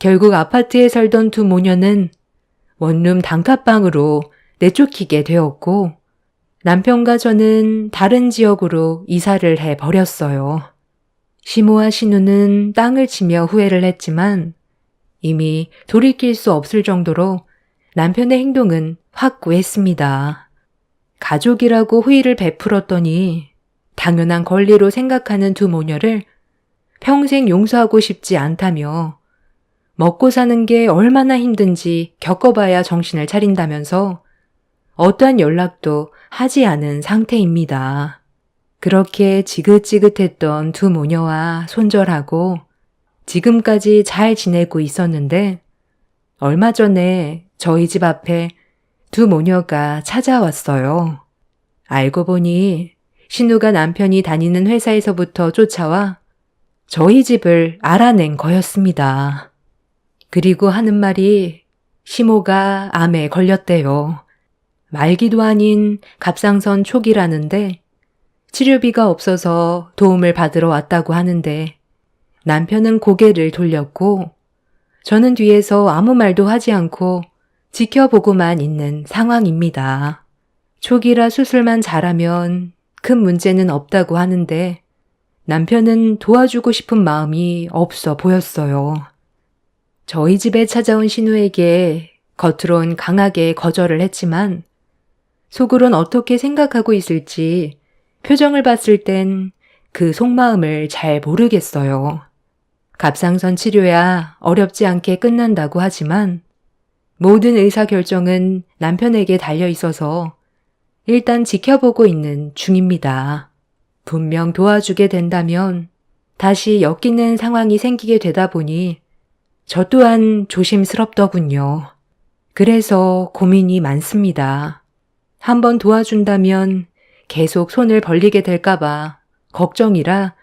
결국 아파트에 살던 두 모녀는 원룸 단칸방으로 내쫓기게 되었고 남편과 저는 다른 지역으로 이사를 해버렸어요. 시모와 신우는 땅을 치며 후회를 했지만 이미 돌이킬 수 없을 정도로 남편의 행동은 확고했습니다. 가족이라고 후의를 베풀었더니 당연한 권리로 생각하는 두 모녀를 평생 용서하고 싶지 않다며 먹고 사는 게 얼마나 힘든지 겪어봐야 정신을 차린다면서 어떠한 연락도 하지 않은 상태입니다. 그렇게 지긋지긋했던 두 모녀와 손절하고 지금까지 잘 지내고 있었는데 얼마 전에 저희 집 앞에 두 모녀가 찾아왔어요. 알고 보니 신우가 남편이 다니는 회사에서부터 쫓아와 저희 집을 알아낸 거였습니다. 그리고 하는 말이 시모가 암에 걸렸대요. 말기도 아닌 갑상선 초기라는데 치료비가 없어서 도움을 받으러 왔다고 하는데 남편은 고개를 돌렸고 저는 뒤에서 아무 말도 하지 않고 지켜보고만 있는 상황입니다. 초기라 수술만 잘하면 큰 문제는 없다고 하는데 남편은 도와주고 싶은 마음이 없어 보였어요. 저희 집에 찾아온 신우에게 겉으론 강하게 거절을 했지만 속으론 어떻게 생각하고 있을지 표정을 봤을 땐 그 속마음을 잘 모르겠어요. 갑상선 치료야 어렵지 않게 끝난다고 하지만 모든 의사결정은 남편에게 달려 있어서 일단 지켜보고 있는 중입니다. 분명 도와주게 된다면 다시 엮이는 상황이 생기게 되다 보니 저 또한 조심스럽더군요. 그래서 고민이 많습니다. 한번 도와준다면 계속 손을 벌리게 될까봐 걱정이라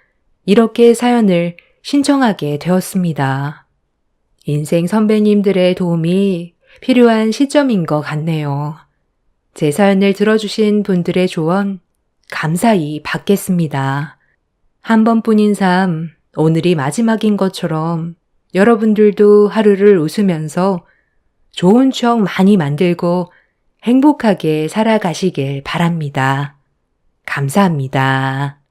이렇게 사연을 신청하게 되었습니다. 인생 선배님들의 도움이 필요한 시점인 것 같네요. 제 사연을 들어주신 분들의 조언 감사히 받겠습니다. 한 번뿐인 삶, 오늘이 마지막인 것처럼 여러분들도 하루를 웃으면서 좋은 추억 많이 만들고 행복하게 살아가시길 바랍니다. 감사합니다.